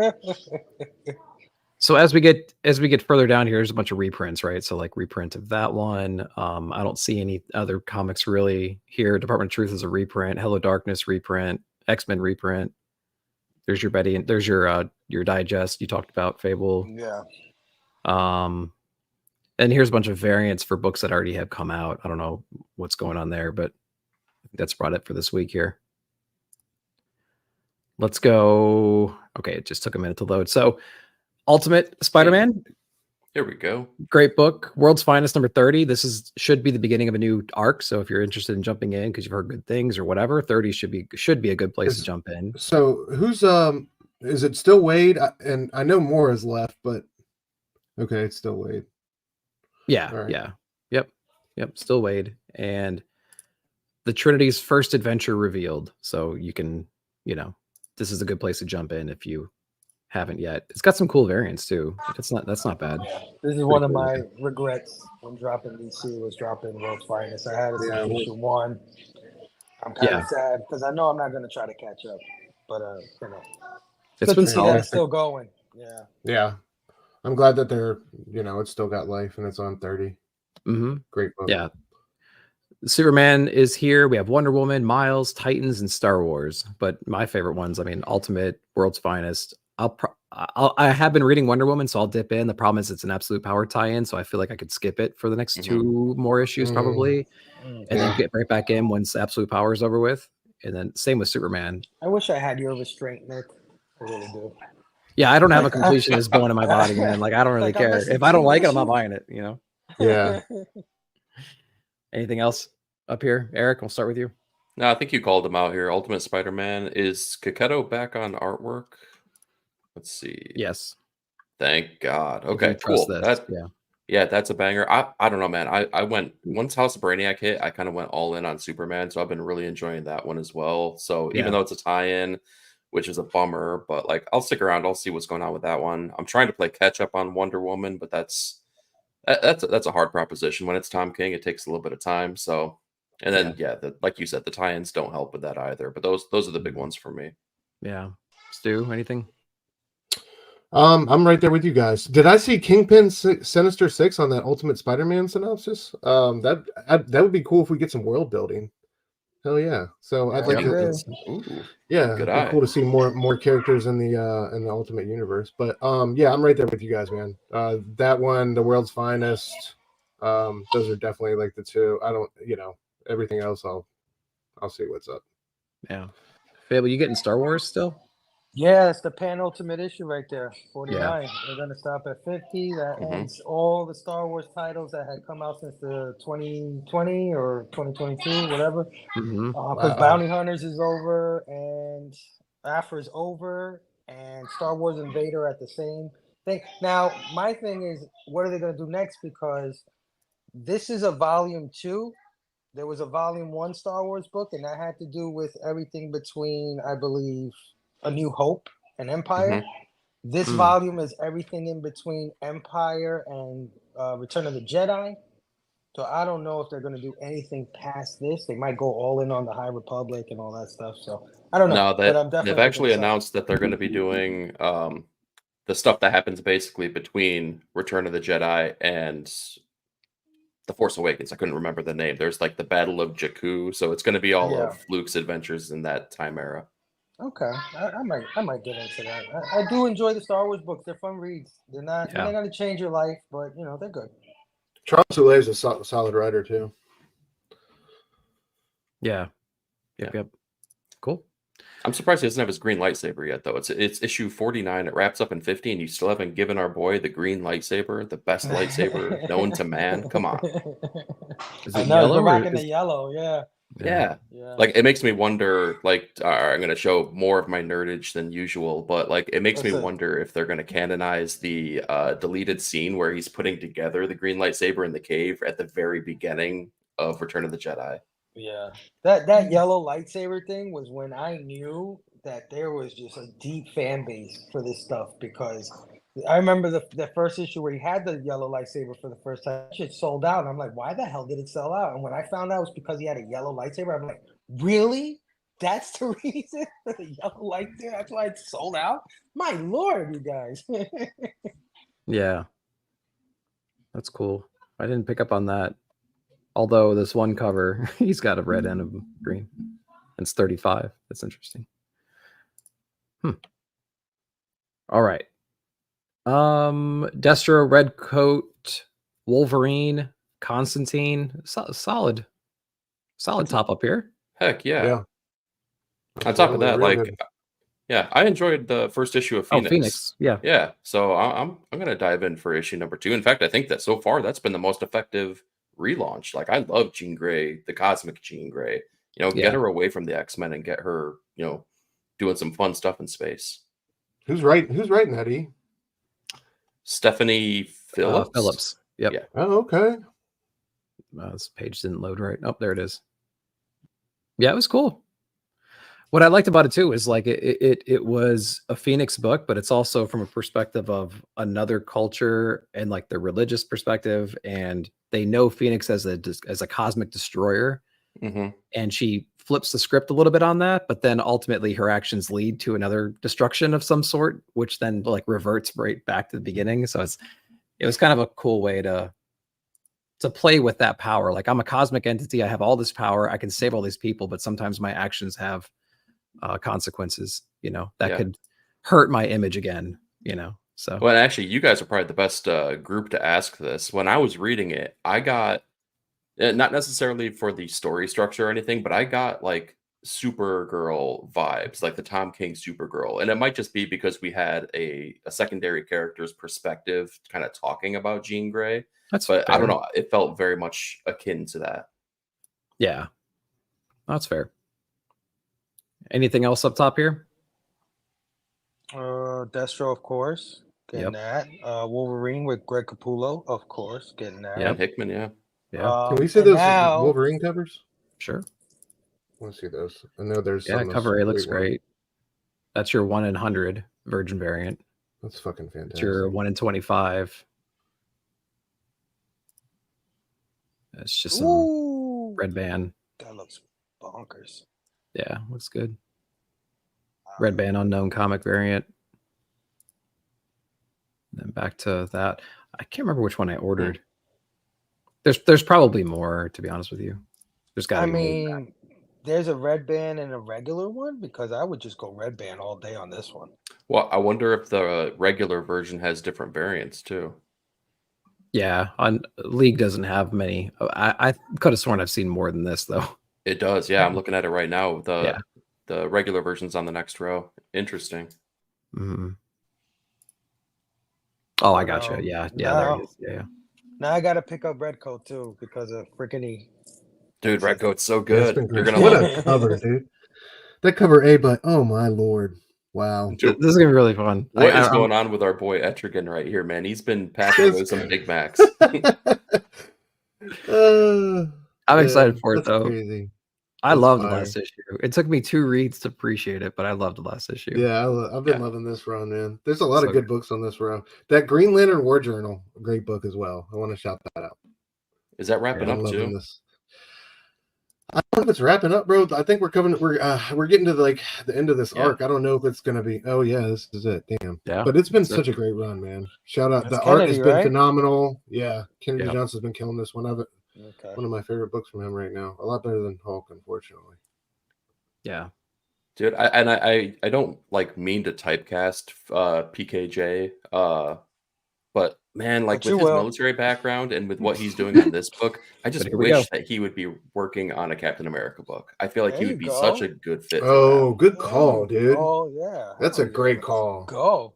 So as we get further down here, there's a bunch of reprints, right? So like reprint of that one. I don't see any other comics really here. Department of Truth is a reprint. Hello Darkness reprint. X-Men reprint. There's your Betty, and there's your digest you talked about, Fable. Yeah. And here's a bunch of variants for books that already have come out. I don't know what's going on there, but that's about it for this week here. Let's go. Okay, it just took a minute to load. So Ultimate Spider-Man. Here we go. Great book. World's Finest number 30. This should be the beginning of a new arc. So if you're interested in jumping in because you've heard good things or whatever, 30 should be a good place to jump in. So who's is it still Wade? And I know more is left, but okay, it's still Wade. Yeah, right. Yeah. Yep. Still Wade. And the Trinity's first adventure revealed. So you can, this is a good place to jump in if you haven't yet. It's got some cool variants too. That's not bad. This is one of my regrets when dropping DC was dropping World's Finest. I had it since issue 1. I'm kind of sad because I know I'm not going to try to catch up, but it's been solid. It's still going. Yeah. I'm glad that they're it's still got life and it's on 30. Mm-hmm. Great book. Yeah. Superman is here. We have Wonder Woman, Miles, Titans, and Star Wars. But my favorite ones, Ultimate, World's Finest. I have been reading Wonder Woman, so I'll dip in. The problem is it's an Absolute Power tie-in, so I feel like I could skip it for the next 2 more issues probably, and then get right back in once Absolute Power is over with. And then same with Superman. I wish I had your restraint, Nick. I really do. Yeah, I don't have a completionist bone in my body, man. Like I don't really care. If I don't like it, I'm not buying it. Yeah. Anything else up here, Eric? We'll start with you. No, I think you called him out here. Ultimate Spider-Man. Is Kaketto back on artwork? Let's see. Yes. Thank God. Okay, cool. Yeah, that's a banger. I don't know, man. I went once House of Brainiac hit, I kind of went all in on Superman, so I've been really enjoying that one as well. So even though it's a tie-in, which is a bummer, but like I'll stick around. I'll see what's going on with that one. I'm trying to play catch up on Wonder Woman, but that's a hard proposition. When it's Tom King, it takes a little bit of time. So, and then like you said, the tie-ins don't help with that either. But those are the big ones for me. Yeah. Stu, anything? I'm right there with you guys. Did I see Kingpin Sinister 6 on that Ultimate Spider-Man synopsis? That would be cool if we get some world building. Hell yeah! So I'd like to. It'd be cool to see more characters in the Ultimate Universe. But I'm right there with you guys, man. That one, The World's Finest. Those are definitely like the 2. I don't, everything else. I'll see what's up. Yeah, Fable, you getting Star Wars still? Yeah, it's the penultimate issue right there, 49. Yeah. We're going to stop at 50. That ends all the Star Wars titles that had come out since the 2020 or 2022, whatever. Because Bounty Hunters is over, and Afra is over, and Star Wars and Vader at the same thing. Now, my thing is, what are they going to do next? Because this is a volume 2. There was a volume 1 Star Wars book, and that had to do with everything between, I believe, A New Hope and Empire. This volume is everything in between Empire and Return of the Jedi. So I don't know if they're going to do anything past this. They might go all in on the High Republic and all that stuff. So I don't know. No, they've actually announced that they're going to be doing the stuff that happens basically between Return of the Jedi and The Force Awakens. I couldn't remember the name. There's like the Battle of Jakku. So it's going to be all of Luke's adventures in that time era. Okay, I might get into that. I do enjoy the Star Wars books. They're fun reads. They're not going to change your life, but they're good. Charles Soule is a solid writer too. Yeah. Yep. Cool. I'm surprised he doesn't have his green lightsaber yet, though. It's issue 49. It wraps up in 50, and you still haven't given our boy the green lightsaber, the best lightsaber known to man. Come on. Is it yellow? Rocking the yellow, Yeah. Like it makes me wonder, like I'm going to show more of my nerdage than usual, but like it makes me wonder if they're going to canonize the deleted scene where he's putting together the green lightsaber in the cave at the very beginning of Return of the Jedi. Yeah. That yellow lightsaber thing was when I knew that there was just a deep fan base for this stuff, because I remember the first issue where he had the yellow lightsaber for the first time. Shit sold out. And I'm like, why the hell did it sell out? And when I found out it was because he had a yellow lightsaber, I'm like, Really? That's the reason y'all liked it? That's why it's sold out? My lord, you guys. Yeah. That's cool. I didn't pick up on that. Although this one cover, he's got a red and a green. It's 35. That's interesting. All right. Destro, Red Coat, Wolverine, Constantine. Solid top up here. Heck yeah. Yeah. On top of that, Real like, good. yeah, I enjoyed the first issue of Phoenix. Oh, Phoenix. Yeah. Yeah. So I'm gonna dive in for issue number 2. In fact, I think that so far that's been the most effective relaunch. Like, I love Jean Grey, the Cosmic Jean Grey. You know, Yeah. get her away from the X-Men and get her, you know, doing some fun stuff in space. Who's writing that, E? Stephanie Phillips. Phillips. Yep. Yeah. Oh, okay. This page didn't load right. Oh, there it is. Yeah, it was cool. What I liked about it too is like it was a Phoenix book, but it's also from a perspective of another culture and like the religious perspective, and they know Phoenix as a cosmic destroyer, and she flips the script a little bit on that, but then ultimately her actions lead to another destruction of some sort, which then like reverts right back to the beginning. So it was kind of a cool way to play with that power. Like, I'm a cosmic entity, I have all this power, I can save all these people, but sometimes my actions have consequences, you know, that could hurt my image again, you know. So well, actually, you guys are probably the best group to ask this. When I was reading it, I got not necessarily for the story structure or anything, but I got like Supergirl vibes, like the Tom King Supergirl. And it might just be because we had a secondary character's perspective kind of talking about Jean Grey. But fair. I don't know, it felt very much akin to that. Yeah, that's fair. Anything else up top here? Destro, of course, getting that. Wolverine with Greg Capullo, of course, getting that. Yeah, Hickman, yeah. Can we see those Wolverine covers? Sure. I want to see those. I know there's cover A looks great. That's your 1 in 100 Virgin variant. That's fucking fantastic. It's your 1 in 25. It's just some red band. That looks bonkers. Yeah, looks good. Red band unknown comic variant. And then back to that. I can't remember which one I ordered. There's probably more, to be honest with you. There's got to be more. There's a red band and a regular one, because I would just go red band all day on this one. Well, I wonder if the regular version has different variants too. Yeah, on League doesn't have many. I could have sworn I've seen more than this though. It does. Yeah, I'm looking at it right now. The regular version's on the next row. Interesting. Mm-hmm. Oh, I got you. Yeah, there it is. Yeah. Now I got to pick up Redcoat too because of freaking E. Dude, Redcoat's so good. You're gonna what a cover, dude. That cover A, but oh my lord. Wow. This is gonna be really fun. What is going on with our boy Etrigan right here, man? He's been packing away some Big Macs. I'm excited for it though. Crazy. I loved the last issue. It took me 2 reads to appreciate it, but I loved the last issue. Yeah, I've been loving this run, man. There's a lot of good books on this row. That Green Lantern War Journal, a great book as well. I want to shout that out. Is that wrapping up too? This. I don't know if it's wrapping up, bro. I think we're getting to the end of this arc. I don't know if it's gonna be. Oh yeah, this is it. Damn. Yeah. But it's been such a great run, man. Shout out. The art has been phenomenal. Yeah, Kennedy Johnson's been killing this one. One of my favorite books from him right now. A lot better than Hulk, unfortunately. Yeah. Dude, I don't like mean to typecast PKJ, but man, like with his military background and with what he's doing in this book, I just wish that he would be working on a Captain America book. I feel like he would be such a good fit. Oh, good call, dude. Oh yeah, that's a great call. Go.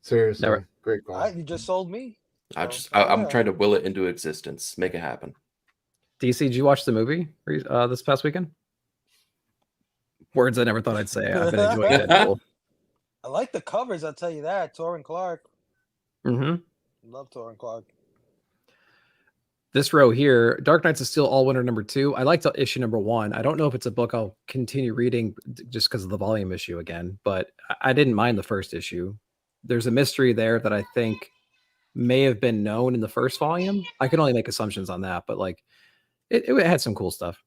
Seriously, great call. You just sold me. I'm trying to will it into existence, make it happen. DC, did you watch the movie this past weekend? Words I never thought I'd say. I've been enjoying it. I like the covers, I'll tell you that. Torrin Clark. Love Torrin Clark. This row here, Dark Knights of Steel All Winter #2. I liked issue #1. I don't know if it's a book I'll continue reading just because of the volume issue again, but I didn't mind the first issue. There's a mystery there that I think may have been known in the first volume. I can only make assumptions on that, but like it had some cool stuff.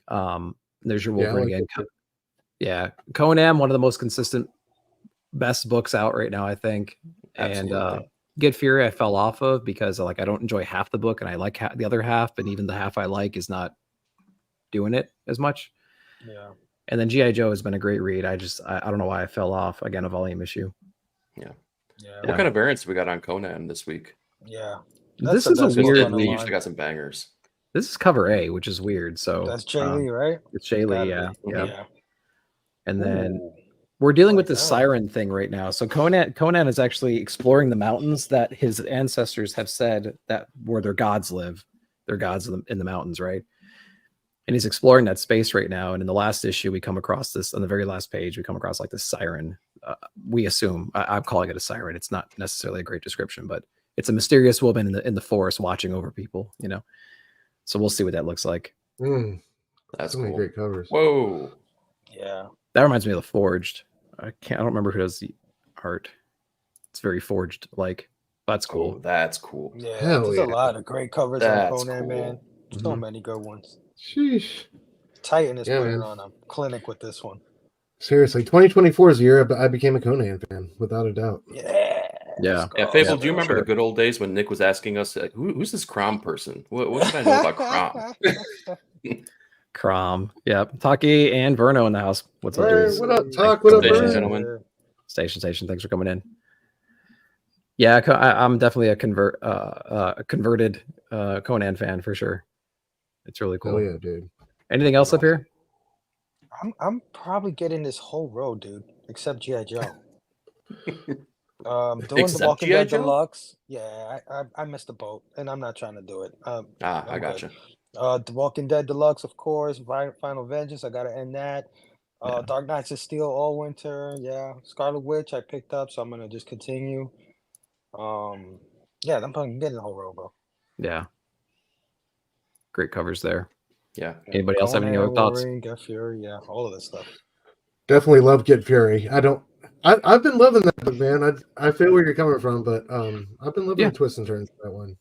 There's your Wolverine again. Yeah, Conan, one of the most consistent, best books out right now, I think. Absolutely. And Get Fury, I fell off of because like I don't enjoy half the book, and I like the other half, and even the half I like is not doing it as much. Yeah. And then G.I. Joe has been a great read. I don't know why I fell off. Again, a volume issue. Yeah. What kind of variants we got on Conan this week? Yeah. This is a weird. They usually got some bangers. This is cover A, which is weird. So that's Jay Lee, right? It's Jay Lee, yeah. And then we're dealing with this siren thing right now. So Conan is actually exploring the mountains that his ancestors have said that where their gods live. Their gods in the mountains, right? And he's exploring that space right now. And in the last issue, we come across this on the very last page. We come across like this siren. We assume I'm calling it a siren. It's not necessarily a great description, but it's a mysterious woman in the forest watching over people. You know, so we'll see what that looks like. That's so many great covers. Whoa, yeah, that reminds me of the Forged. I don't remember who does the art. It's very Forged like. That's cool. Oh, that's cool. Yeah, there's a lot of great covers on Conan, man. So many good ones. Sheesh. Titan is putting on a clinic with this one. Seriously, 2024 is the year I became a Conan fan, without a doubt. Yeah. Fable, do you remember the good old days when Nick was asking us, like, who's this Crom person? What should I know about Crom? Crom. Yeah. Taki and Verno in the house. What's up, dudes? What up, Talk? What up, Station, gentlemen? Station. Thanks for coming in. Yeah, I'm definitely a converted Conan fan for sure. It's really cool. Oh yeah, dude. Anything else up here? I'm probably getting this whole row, dude, except G.I. Joe. Doing Except the Walking G.I. Dead Joe? Deluxe. Yeah, I missed the boat, and I'm not trying to do it. I gotcha. The Walking Dead Deluxe, of course. Final Vengeance, I gotta end that. Dark Knights of Steel all winter. Yeah, Scarlet Witch I picked up, so I'm gonna just continue. Yeah, I'm probably getting the whole row, bro. Yeah. Great covers there. Yeah. Anybody else have any other thoughts? Get Fury, yeah, all of this stuff. Definitely love Get Fury. I've been loving that book, man. I feel where you're coming from, but I've been loving the twists and turns of that one.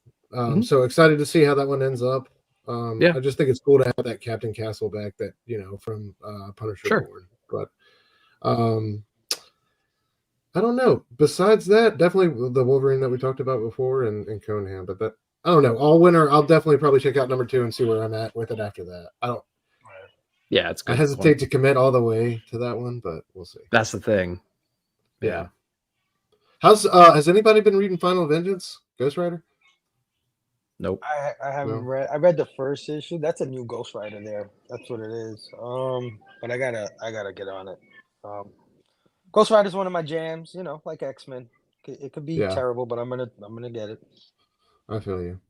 So excited to see how that one ends up. I just think it's cool to have that Captain Castle back that, from Punisher Born. But I don't know. Besides that, definitely the Wolverine that we talked about before and Conan, but I don't know. All winter, I'll definitely probably check out number 2 and see where I'm at with it after that. Yeah, it's good. I hesitate to commit all the way to that one, but we'll see. That's the thing. Yeah. Has anybody been reading Final Vengeance, Ghost Rider? Nope. I haven't read. I read the first issue. That's a new Ghost Rider there. That's what it is. But I gotta get on it. Ghost Rider is one of my jams. Like X-Men. It could be terrible, but I'm gonna get it. I feel you.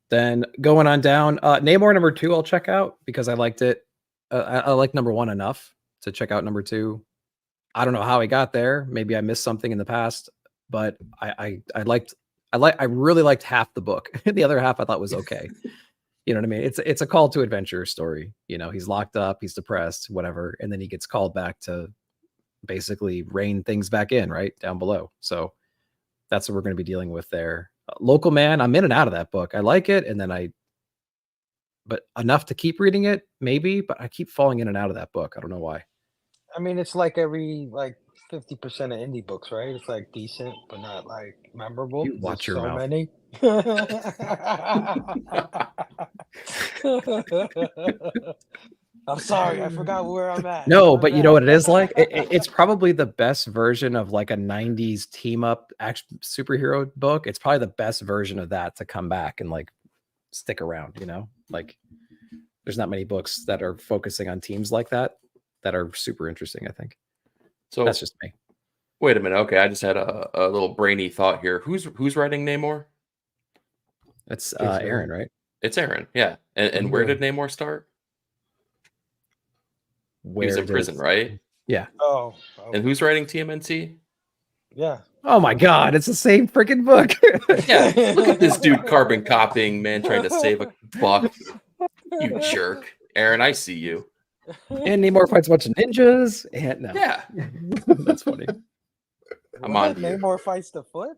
Then going on down, Namor number 2 I'll check out because I liked it. I like number 1 enough to check out number 2. I don't know how I got there. Maybe I missed something in the past, but I really liked half the book. The other half I thought was okay. You know what I mean? It's a call to adventure story. He's locked up, he's depressed, whatever, and then he gets called back to basically rein things back in, right down below. So that's what we're going to be dealing with there. Local Man, I'm in and out of that book. I like it, and then but enough to keep reading it, maybe, but I keep falling in and out of that book. I don't know why. I mean, it's like every 50% of indie books, right? It's like decent, but not like memorable. You watch your mouth. Many. I'm sorry, I forgot where I'm at. No, but you know what it is like? It's probably the best version of like a 90s team up action superhero book. It's probably the best version of that to come back and like stick around, Like there's not many books that are focusing on teams like that are super interesting, I think. So that's just me. Wait a minute. Okay, I just had a little brainy thought here. Who's writing Namor? It's Aaron, right? It's Aaron, yeah. And where did Namor start? He's in prison, right? Yeah. Oh. And who's writing TMNT? Yeah. Oh my God, it's the same freaking book. Yeah. Look at this dude carbon copying, man, trying to save a buck. You jerk. Aaron, I see you. And Namor fights a bunch of ninjas. And no. Yeah. That's funny. I'm on here. Namor fights the foot.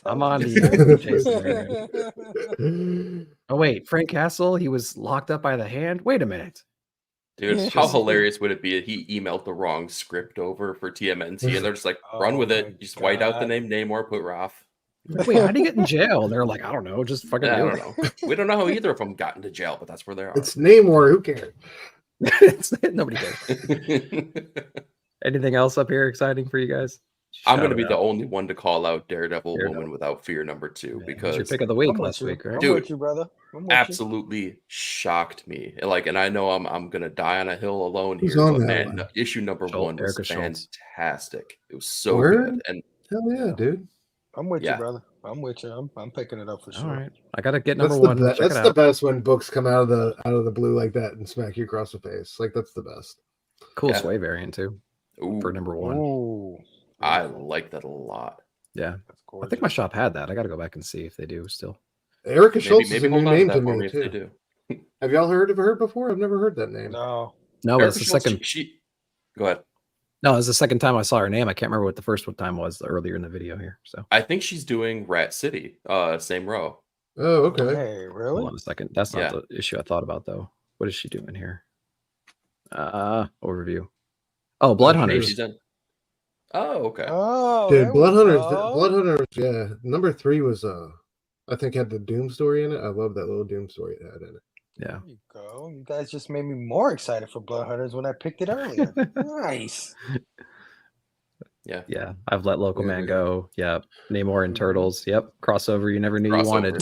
I'm on the. Oh wait, Frank Castle. He was locked up by the hand. Wait a minute. Dude, how hilarious would it be if he emailed the wrong script over for TMNT and they're just like, run with it. Just white out the name Namor, put Raph. Wait, how did he get in jail? They're like, I don't know, just fucking I do don't know. We don't know how either of them got into jail, but that's where they are. It's Namor. Who cares? Nobody cares. Anything else up here exciting for you guys? I'm going to be the only one to call out Daredevil Woman Without Fear #2 because your pick of the week last week, right? Dude, I'm with you, brother. absolutely shocked me. And I know I'm going to die on a hill alone here, Who's on but that man, one? issue number one was Erica Schultz. fantastic. It was so Word? good. And Hell yeah, dude. I'm with you, brother. I'm with you. I'm picking it up for sure. All right, I gotta get number That's one. That's the best when books come out of the blue like that and smack you across the face. Like that's the best. Cool Sway variant too. Ooh, for number one. Ooh, I like that a lot. Yeah, I think my shop had that. I got to go back and see if they do still. Erica Schultz is a new hold on name to to that for me if they too. do. Have y'all heard of her before? I've never heard that name. No, but it's the Schultz, second. Go ahead. No, it's the second time I saw her name. I can't remember what the first time was earlier in the video here. So I think she's doing Rat City, same row. Oh, okay. Hey, really? hold on a second. That's not the issue I thought about though. What is she doing here? Overview. Oh, Blood Hunters. She's in. Oh, okay. Oh, dude, Blood Hunters. Yeah, number 3 was I think had the Doom story in it. I love that little Doom story it had in it. Yeah. There you go. You guys just made me more excited for Blood Hunters when I picked it earlier. Nice. Yeah. Yeah. I've let Local Man go. Yep. Namor and Turtles. Yep. Crossover you never knew you wanted.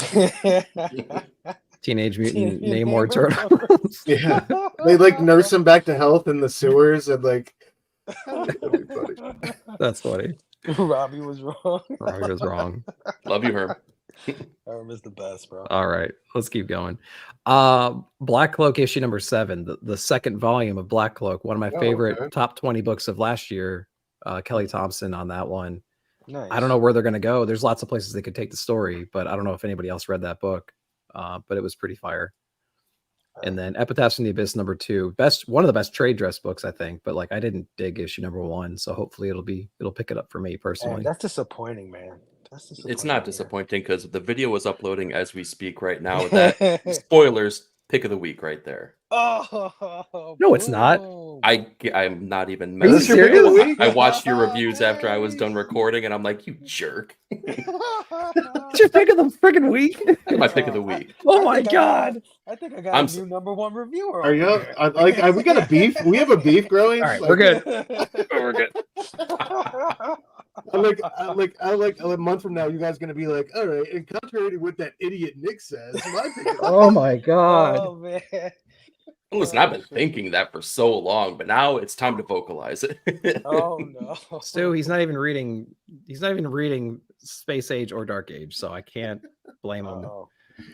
Teenage Mutant Namor Turtles. Yeah. They like nurse him back to health in the sewers and like That's funny. Robbie was wrong. Robbie was wrong. Love you, Herm. Herm is the best, bro. All right, let's keep going. Black Cloak issue number 7, the second volume of Black Cloak, one of my favorite top 20 books of last year. Kelly Thompson on that one. Nice. I don't know where they're going to go. There's lots of places they could take the story, but I don't know if anybody else read that book. But it was pretty fire. And then Epitaphs in the Abyss number 2, one of the best trade dress books, I think. But like I didn't dig issue number 1, so hopefully it'll pick it up for me personally. Man, that's disappointing, man. It's not disappointing because the video is uploading as we speak right now. With that, spoilers, pick of the week right there. Oh no, it's not. I'm not even. Are you serious? I watched your reviews after I was done recording, and I'm like, you jerk. It's your pick of the freaking week. My pick of the week. Oh my god! I think I got a new number 1 reviewer. Are you like? We got a beef. We have a beef growing. All right, we're good. We're good. I like a month from now, you guys gonna be like, all right, and contrary to what that idiot Nick says, my oh my god. Oh man. Listen, I've been thinking that for so long, but now it's time to vocalize it. Oh no. Stu, he's not even reading Space Age or Dark Age, so I can't blame him.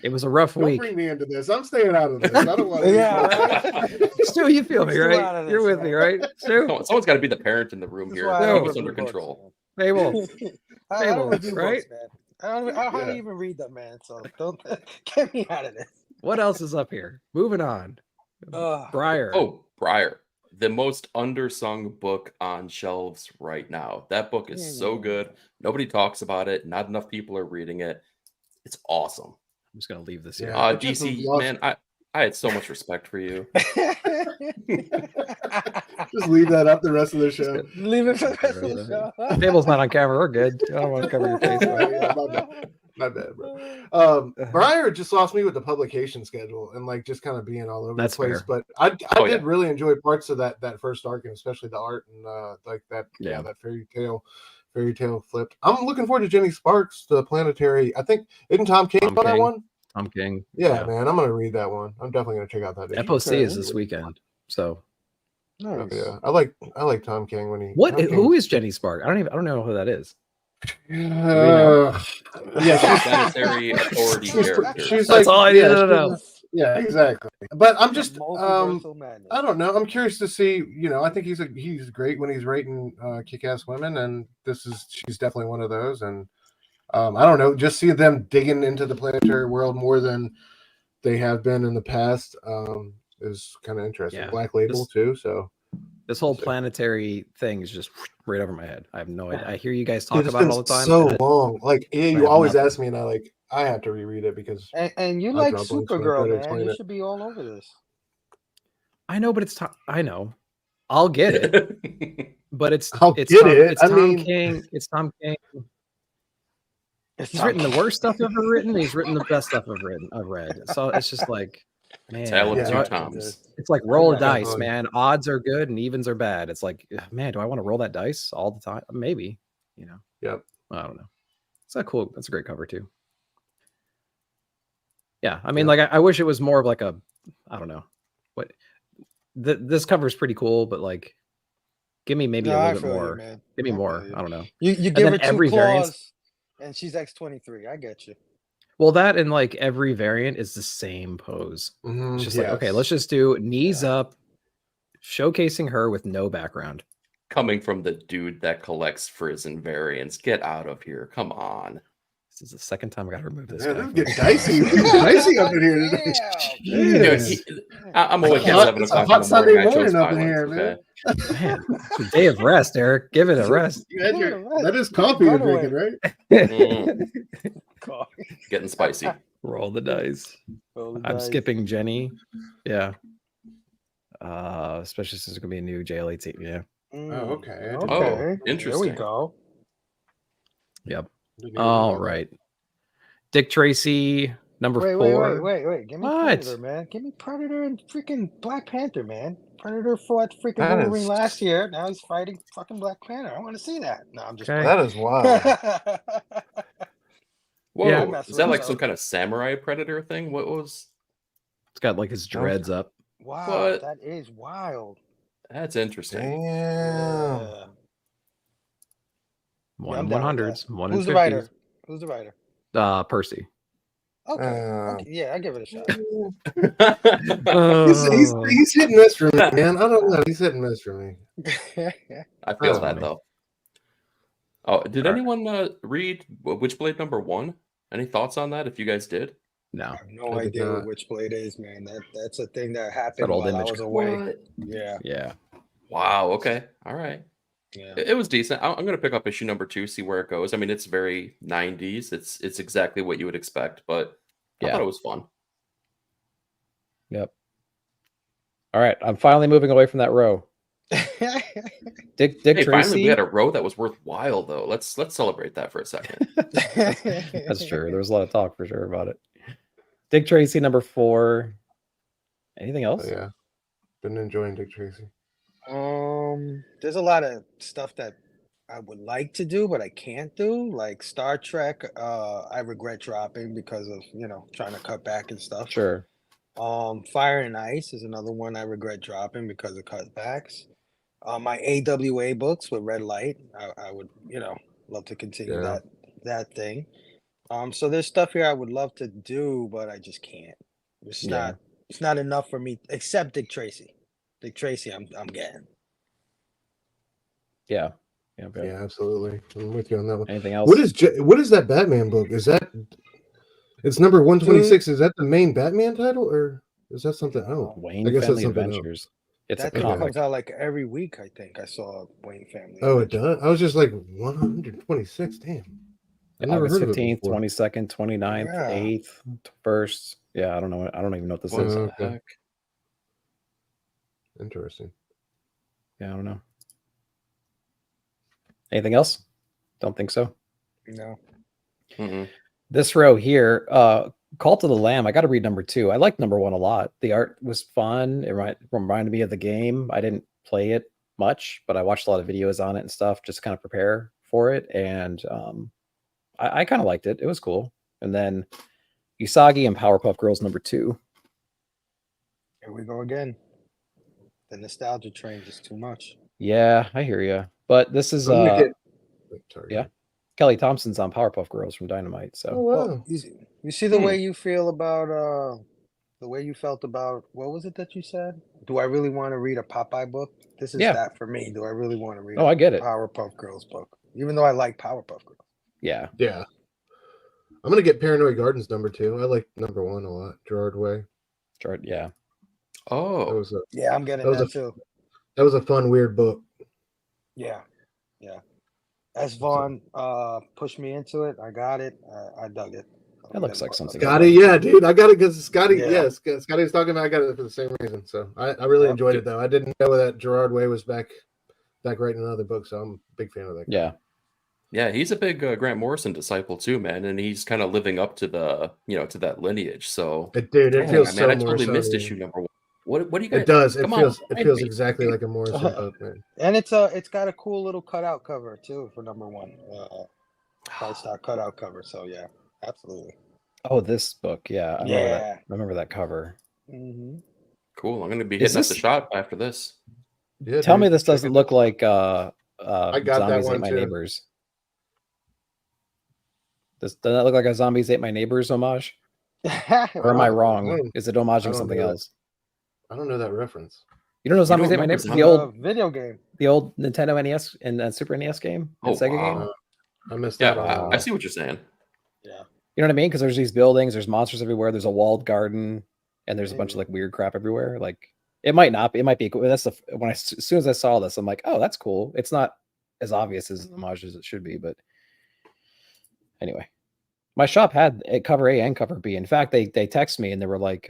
It was a rough week. Don't bring me into this. I'm staying out of this. I don't want to. Right? Stu, you feel me, right? You're with me, right? Stu? Someone's got to be the parent in the room here. It's under control. Mabel. Mabel, right? Books, man. I hardly even read them, man. So don't get me out of this. What else is up here? Moving on. Briar. Oh, Briar. The most undersung book on shelves right now. That book is so good. Nobody talks about it. Not enough people are reading it. It's awesome. I'm just gonna leave this here. DC, man, I had so much respect for you. Just leave that up the rest of the show. Leave it for the rest of the show. Table's not on camera. We're good. I don't want to cover your face. My bad, bro. Briar just lost me with the publication schedule and like just kind of being all over the place. Fair. But I did really enjoy parts of that first arc, and especially the art and like that that fairy tale flipped. I'm looking forward to Jenny Sparks, the Planetary. I think isn't Tom King on that one? Tom King. Yeah, man, I'm gonna read that one. I'm definitely gonna check out that. FOC is this weekend, so. Nice. Yeah, I like Tom King when he. Who is Jenny Spark? I don't know who that is. Yeah, she's Planetary Authority character. She's That's like, all I need to know. Yeah, exactly. But I'm just I don't know. I'm curious to see, I think he's great when he's writing kick-ass women, and she's definitely one of those. And I don't know, just see them digging into the planetary world more than they have been in the past is kind of interesting. Yeah. Black Label too, so This whole planetary thing is just right over my head. I have no idea. I hear you guys talk Dude, it's about it been all the time. so long. Like, yeah, you have always nothing. ask me, and I have to reread it because And you I like draw blanks when I try Supergirl, to man. explain You it. should be all over this. I know, but it's I know. I'll get it. But it's I'll it's get Tom, it. it's I Tom mean- King. It's Tom King. It's He's Tom written the King. worst stuff I've ever written. He's written the best stuff I've read. So it's just like, man, Tale of Yeah. two Yeah, Toms. it's like roll a Yeah. dice, man. Odds are good and evens are bad. It's like, man, do I want to roll that dice all the time? Maybe, you know. Yep. I don't know. It's not cool. That's a great cover too. Yeah, I mean, Yep. like I wish it was more of like a, I don't know, what this cover is pretty cool, but like, give me maybe No, a I little bit feel you, more. man. Give me I more. feel you. I don't know. You give then her two every variance- claws, and she's X-23. I get you. Well, that and like every variant is the same pose. Mhm, It's just like, okay, yes. let's just do knees up, showcasing her with no background. Coming from the dude that collects Frizzen variants. Get out of here. Come on. This is the second time I got to remove this. Yeah, guy this is from getting the- dicey. It's getting dicey up in here today. Damn. Dude, Jeez. I'm awake at hot- 7 it's a o'clock hot in the morning. Sunday I chose morning up in violence, here, man. okay? Man, it's a day of rest, Eric. Give it a rest. You had your, Yeah, right. that is coffee you're Run away. drinking, right? Getting spicy. Roll the dice. I'm skipping Jenny. Yeah. Especially since there's gonna be a new JL18. Yeah. Oh, okay. I didn't- Oh, There we interesting. go. Yep. didn't even All know that. right. Dick Tracy, number Wait, 4. wait. Give me What? Predator, man. Give me Predator and freaking Black Panther, man. Predator fought freaking That Wolverine is- last year. Now he's fighting fucking Black Panther. I want to see that. No, I'm just Okay. That is wild. Whoa. Yeah. Is that like some kind of samurai predator thing? What was It's got like his dreads up. Wow, What? that is wild. that's interesting. Damn. Yeah. One I'm in down with 100s. One Who's in the 50s. writer? Who's the writer? Percy. Okay. Uh, Okay. Yeah, I give it a shot. He's hit and miss for me, man. I don't know. He's hit and miss for me. I feel That's that funny. though. Oh, did All right. anyone read Witchblade number 1? Any thoughts on that? If you guys did, No. I have no I did idea what not. Witchblade is, man. That's a thing that happened old while I image. was away. Yeah, Yeah. Wow. Okay. All right. yeah. It was decent. I'm gonna pick up issue number 2, see where it goes. I mean, it's very 90s. It's exactly what you would expect, but I Yeah. thought it was fun. Yep. All right. I'm finally moving away from that row. Dick Hey, finally, Tracy. we had a row that was worthwhile, though. Let's celebrate that for a second. That's true. There was a lot of talk for sure about it. Dick Tracy, number 4. Anything else? Oh, yeah. Been enjoying Dick Tracy. There's a lot of stuff that I would like to do, but I can't do. Like Star Trek, I regret dropping because of trying to cut back and stuff. Sure. Fire and Ice is another one I regret dropping because of cutbacks. My AWA books with Red Light, I would love to continue Yeah. that thing. So there's stuff here I would love to do, but I just can't. Yeah. It's not enough for me, except Dick Tracy. Dick Tracy, I'm getting. Yeah. Yeah. Okay. Yeah, absolutely. I'm with you on that one. Anything else? What is that Batman book? Is that it's number 126? Is that the main Batman title, or is that something else? Wayne I guess that's Family something else. Adventures. It's That a thing comic. comes out like every week. I think I saw Wayne Family. Oh, it Adventures. does. I was just like 126. Damn. I never August heard of it 15th, before. 22nd, 29th, Yeah. 8th, 1st. Yeah, I don't know. I don't even know what this is. Wow. What the okay. heck? Interesting. Yeah, I don't know. Anything else? Don't think so. No. Mm-mm. This row here, Cult of the Lamb. I got to read number 2. I liked number 1 a lot. The art was fun. It reminded me of the game. I didn't play it much, but I watched a lot of videos on it and stuff just to kind of prepare for it. And I kind of liked it. It was cool. And then Usagi and Powerpuff Girls number 2. Here we go again. The nostalgia train is too much. Yeah, I hear you. But this is I'm gonna sorry. yeah. Kelly Thompson's on Powerpuff Girls from Dynamite. Oh, So wow. Well, you see the way you feel about the way you felt about what was it that you said? Do I really want to read a Popeye book? This is Yeah. that for me. Do I really want to read Oh, I get it. Powerpuff Girls book? Even though I like Powerpuff Girls. yeah. Yeah. I'm gonna get Paranoid Gardens number 2. I like number 1 a lot. Gerard Way. Yeah. That Oh, was a Yeah, I'm getting That was that a- too. That was a fun, weird book. Yeah. S. Vaughn pushed me into it. I got it. I dug it. That looks like something. Scotty, yeah, dude, I got it because Scotty. Yeah. Scotty was talking about. I got it for the same reason. So I really enjoyed it though. I didn't know that Gerard Way was back writing another book. So I'm a big fan of that guy. Yeah, he's a big Grant Morrison disciple too, man, and he's kind of living up to the to that lineage. So, dude, it feels so. Man, I totally missed issue number 1. What do you guys? It does. It feels exactly like a Morrison book, man. And it's got a cool little cutout cover too for number 1. Cardstock cutout cover. So yeah, absolutely. Oh, this book, yeah. I remember that cover. Mm-hmm. Cool. I'm gonna be hitting up the shop after this. Yeah, Tell me this doesn't look like I got Zombies that one Ate My too. Neighbors. Does that look like a Zombies Ate My Neighbors homage? Or am I wrong? Is it homaging something else? I don't know that reference. You don't know Zombies Ate My Neighbors? The old video game. The old Nintendo NES and Super NES game? And Sega game? I missed that. I see what you're saying. Yeah. You know what I mean? Because there's these buildings, there's monsters everywhere, there's a walled garden, and there's a bunch of like weird crap everywhere. Like it might not be, it might be. That's as soon as I saw this, I'm like, oh, that's cool. It's not as obvious as an homage as it should be, but anyway. My shop had cover A and cover B. In fact, they text me and they were like,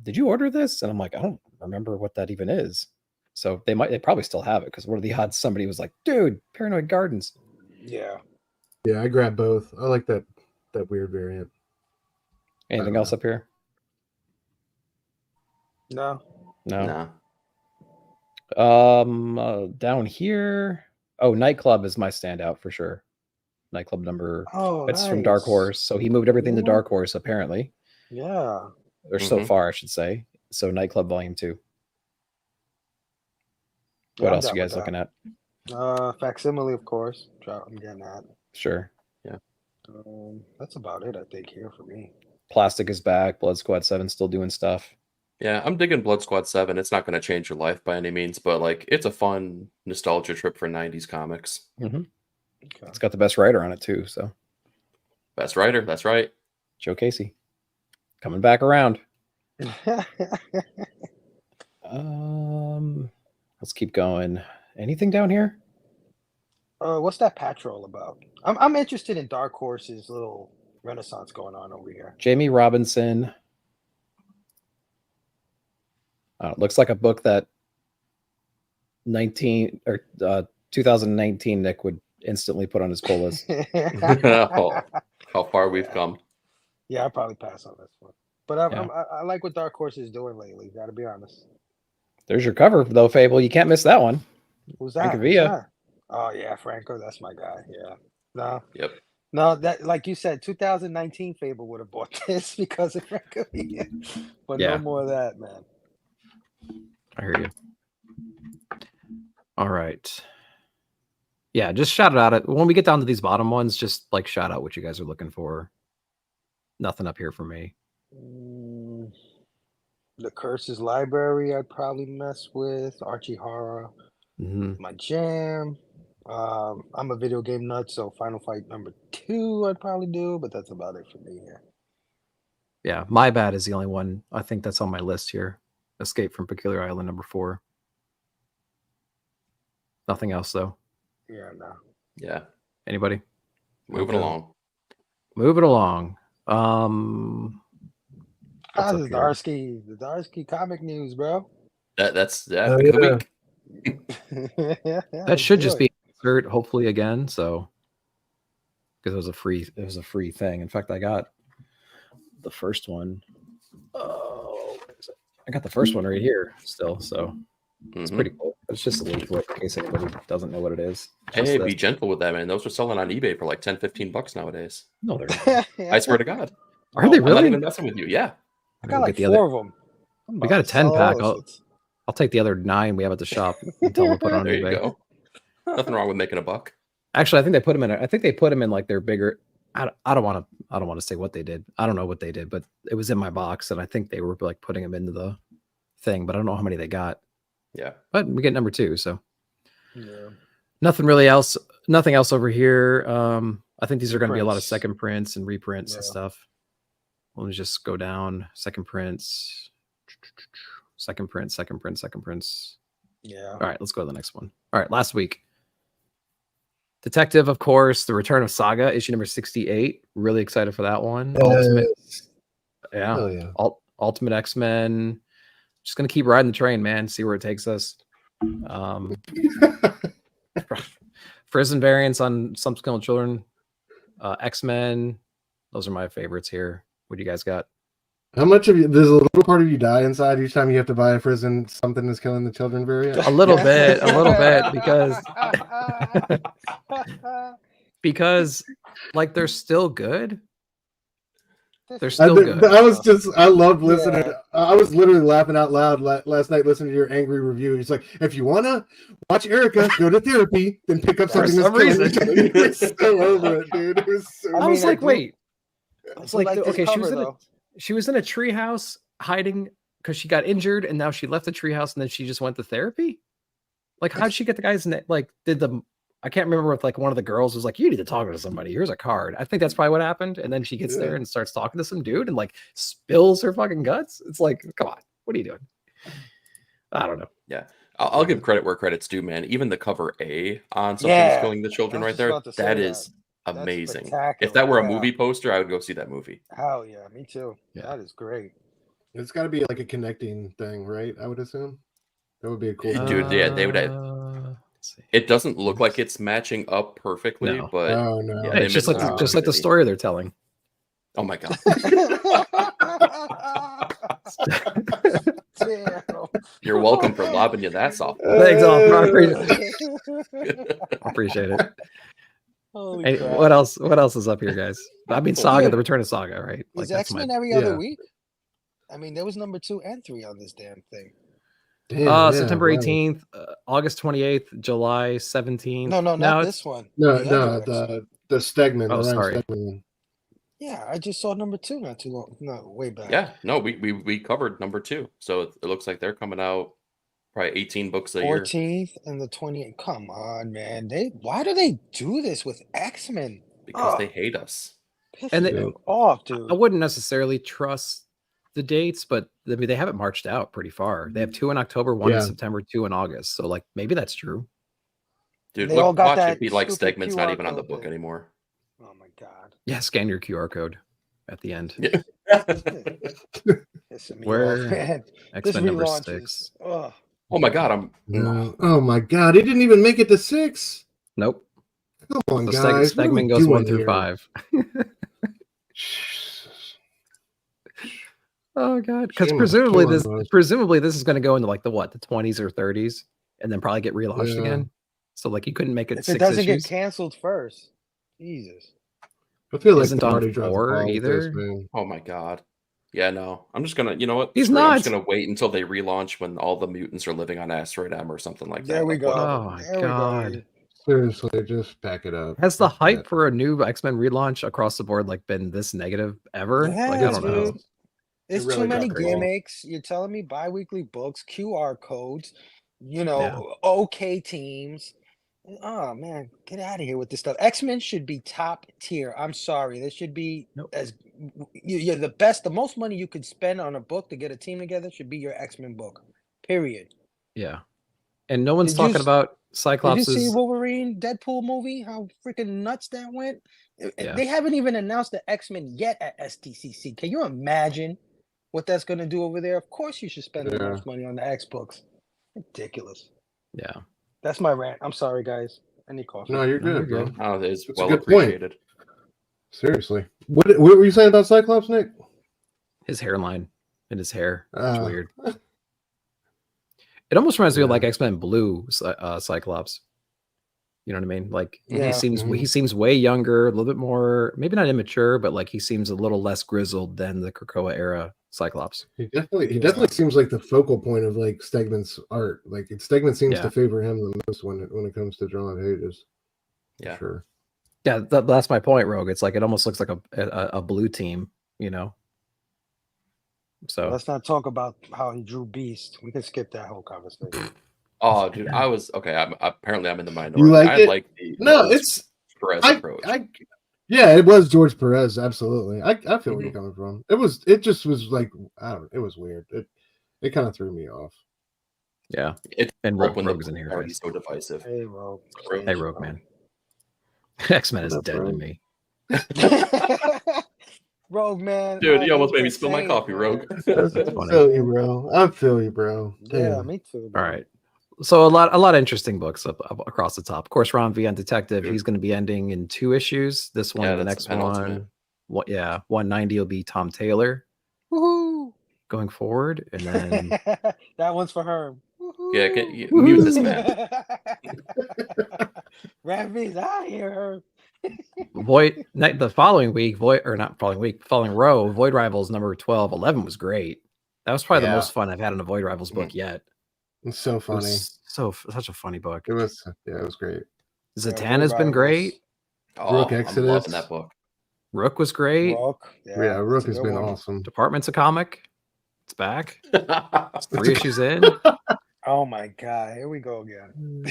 did you order this? And I'm like, I don't remember what that even is. So they probably still have it, because what are the odds somebody was like, dude, Paranoid Gardens. Yeah. Yeah, I grabbed both. I like that weird variant. Anything else up here? No. Down here. Oh, Nightclub is my standout for sure. Nightclub number. Oh, it's from Dark Horse. So he moved everything to Dark Horse, apparently. Yeah. Or so far, I should say. So Nightclub Volume 2. What else are you guys looking at? Facsimile, of course. I'm getting that. Sure. Yeah. That's about it, I think, here for me. Plastic is back. Blood Squad 7 still doing stuff. Yeah, I'm digging Blood Squad 7. It's not going to change your life by any means, but like it's a fun nostalgia trip for 90s comics. Mm-hmm. Okay. It's got the best writer on it too. So best writer, that's right. Joe Casey coming back around. Let's keep going. Anything down here? What's that patrol about? I'm interested in Dark Horse's little renaissance going on over here. Jamie Robinson. It looks like a book that 2019 Nick would instantly put on his pull list. How far we've come. Yeah, I'll probably pass on this one. But I like what Dark Horse is doing lately, gotta be honest. There's your cover, though, Fable. You can't miss that one. Who's that? Francavilla. Oh, yeah, Franco. That's my guy. Yeah. No. Yep. No, that, like you said, 2019 Fable would have bought this because of Francavilla. But no more of that, man. I hear you. All right. Yeah, just shout it out. When we get down to these bottom ones, just like shout out what you guys are looking for. Nothing up here for me. The Curses Library, I'd probably mess with. Archie Horror, my jam. I'm a video game nut, so Final Fight number 2 I'd probably do, but that's about it for me here. Yeah, My Bad is the only one I think that's on my list here. Escape from Peculiar Island number 4. Nothing else though. Yeah, no. Yeah. Anybody? Moving along. Moving along. The Darsky comic news, bro. That's pick of the week. That should just be insert, hopefully again. So because it was a free thing. In fact, I got the first one. Oh, I got the first one right here still. So it's pretty cool. It's just a leaflet in case anybody doesn't know what it is. Hey, be gentle with that, man. Those are selling on eBay for like $10-15 nowadays. No, they're not. I swear to God. Are they really? I'm not even messing with you. Yeah. I got like 4 of them. We got a 10-pack. I'll take the other 9 we have at the shop until we put it on there eBay. You go. Nothing wrong with making a buck. Actually, I think they put them in. I think they put them in like their bigger. I don't want to say what they did. I don't know what they did, but it was in my box, and I think they were like putting them into the thing. But I don't know how many they got. Yeah. But we get number 2, so nothing else over here. I think these are going to be a lot of second prints and reprints and stuff. Let me just go down. Second prints. Yeah. All right, let's go to the next one. All right, last week. Detective, of course, The Return of Saga, issue number 68. Really excited for that one. Ultimate, yeah. Ultimate X-Men. Just gonna keep riding the train, man. See where it takes us. Prison variants on Some Skilled Children. X-Men. Those are my favorites here. What do you guys got? How much of you? There's a little part of you die inside each time you have to buy a prison. Something is killing the children variant. A little bit, because like they're still good. They're still good. I love listening. Yeah. I was literally laughing out loud last night listening to your angry review. He's like, if you want to watch Erica, go to therapy, then pick up something that's killing each other. He was so over it, dude. It was so I was like, wait. I was like, okay, she was in a treehouse hiding because she got injured, and now she left the treehouse, and then she just went to therapy. Like, how'd she get the guy's name? Like, I can't remember if like one of the girls was like, you need to talk to somebody. Here's a card. I think that's probably what happened. And then she gets there and starts talking to some dude and like spills her fucking guts. It's like, come on, what are you doing? I don't know. Yeah. I'll give credit where credit's due, man. Even the cover A on Something's Killing the Children right there, that is amazing. If that were a movie poster, I would go see that movie. Hell yeah, me too. Yeah. That is great. It's got to be like a connecting thing, right? I would assume. That would be a cool dude. Yeah, they would. It doesn't look like it's matching up perfectly, but no. Yeah, it's just like the story they're telling. Oh my god! Damn. You're welcome for lobbing you that soft. Thanks, I appreciate it. Hey, what else? What else is up here, guys? I mean, Saga, The Return of Saga, right? Is X-Men every other week? I mean, there was number 2 and 3 on this damn thing. Damn, September 18th, August 28th, July 17th. No, not this one. No, the Stegman. Oh, sorry. Stegman. Yeah, I just saw number 2 not too long. No, way back. Yeah, no, we covered number 2, so it looks like they're coming out probably 18 books a year. 14th and the 28th. Come on, man. Why do they do this with X-Men? Because they hate us. And they off, dude. I wouldn't necessarily trust the dates, but I mean they have it marched out pretty far. They have 2 in October, 1 in September, 2 in August. So like maybe that's true. Dude, watch it be like Stegman's not even on the book anymore. Oh my god. Yeah, scan your QR code at the end. Yeah. Where X-Men number 6. Oh my god, oh my god, it didn't even make it to 6. Nope. Come on, guys. Stegman goes 1 through 5. Oh god, because presumably this is going to go into like the 20s or 30s, and then probably get relaunched again. So like you couldn't make it. If it doesn't get canceled first, Jesus. I feel like isn't on 4 either. Oh my god. Yeah, no. I'm just gonna. You know what? I'm just gonna wait until they relaunch when all the mutants are living on Asteroid M or something like that. There we go. Oh my god. Seriously, just pack it up. Has the hype for a new X-Men relaunch across the board like been this negative ever? Like I don't know. It's really too many gimmicks. You're telling me bi-weekly books, QR codes, okay teams. Oh man, get out of here with this stuff. X-Men should be top tier. I'm sorry. This should be you're the best, the most money you could spend on a book to get a team together should be your X-Men book. Period. Yeah. And no one's talking about Cyclops. Did you see Wolverine Deadpool movie? How freaking nuts that went? Yeah. They haven't even announced the X-Men yet at STCC. Can you imagine what that's going to do over there? Of course you should spend the most money on the X books. Ridiculous. Yeah. That's my rant. I'm sorry, guys. I need coffee. No, you're good, bro. Oh, it's well appreciated. Point. Seriously. What were you saying about Cyclops, Nick? His hairline and his hair. It's weird. It almost reminds me of like X-Men Blue Cyclops. You know what I mean? Like he seems way younger, a little bit more, maybe not immature, but like he seems a little less grizzled than the Krakoa era Cyclops. He definitely seems like the focal point of like Stegman's art. Like Stegman seems to favor him the most when it comes to drawing pages. Yeah, sure. Yeah, that's my point, Rogue. It's like it almost looks like a blue team, So let's not talk about how he drew Beast. We can skip that whole conversation. Oh, dude, I was okay. I'm in the minority. You like it? Like it's Perez approach. Yeah, it was George Perez. Absolutely, I feel where you're coming from. It just was like it was weird. It kind of threw me off. Yeah, It's and Rogue when the Rogue's in here. already so divisive. Hey, Rogue. Hey, Rogue, man. X-Men is What up, dead to Rogue? me. Rogue, man. Dude, I you almost hate made me that spill my saying, coffee, man. Rogue. I funny. feel you, bro. I feel you, bro. Yeah, Damn. me too. All Bro. right. So a lot of interesting books up across the top. Of course, Ron V on Detective. Dude. He's going to be ending in 2 issues. This one, Yeah, the that's next the penultimate. one. What? Yeah, 190 will be Tom Taylor Woohoo! going forward, and then That one's for her. Yeah, mute this man. Ravi's out here. The following week, following row, Void Rivals number 11 was great. That was probably the Yeah. most fun I've had in a Void Rivals book yet. It's so It funny. was such a funny book. It was great. Zatanna's Void been Rivals. great. Oh, Rook I'm Exodus. loving that book. Rook was great. Rook. Yeah, Rook that's a has good been one. awesome. Department's a comic. It's back. 3 issues in. Oh my god, here we go again.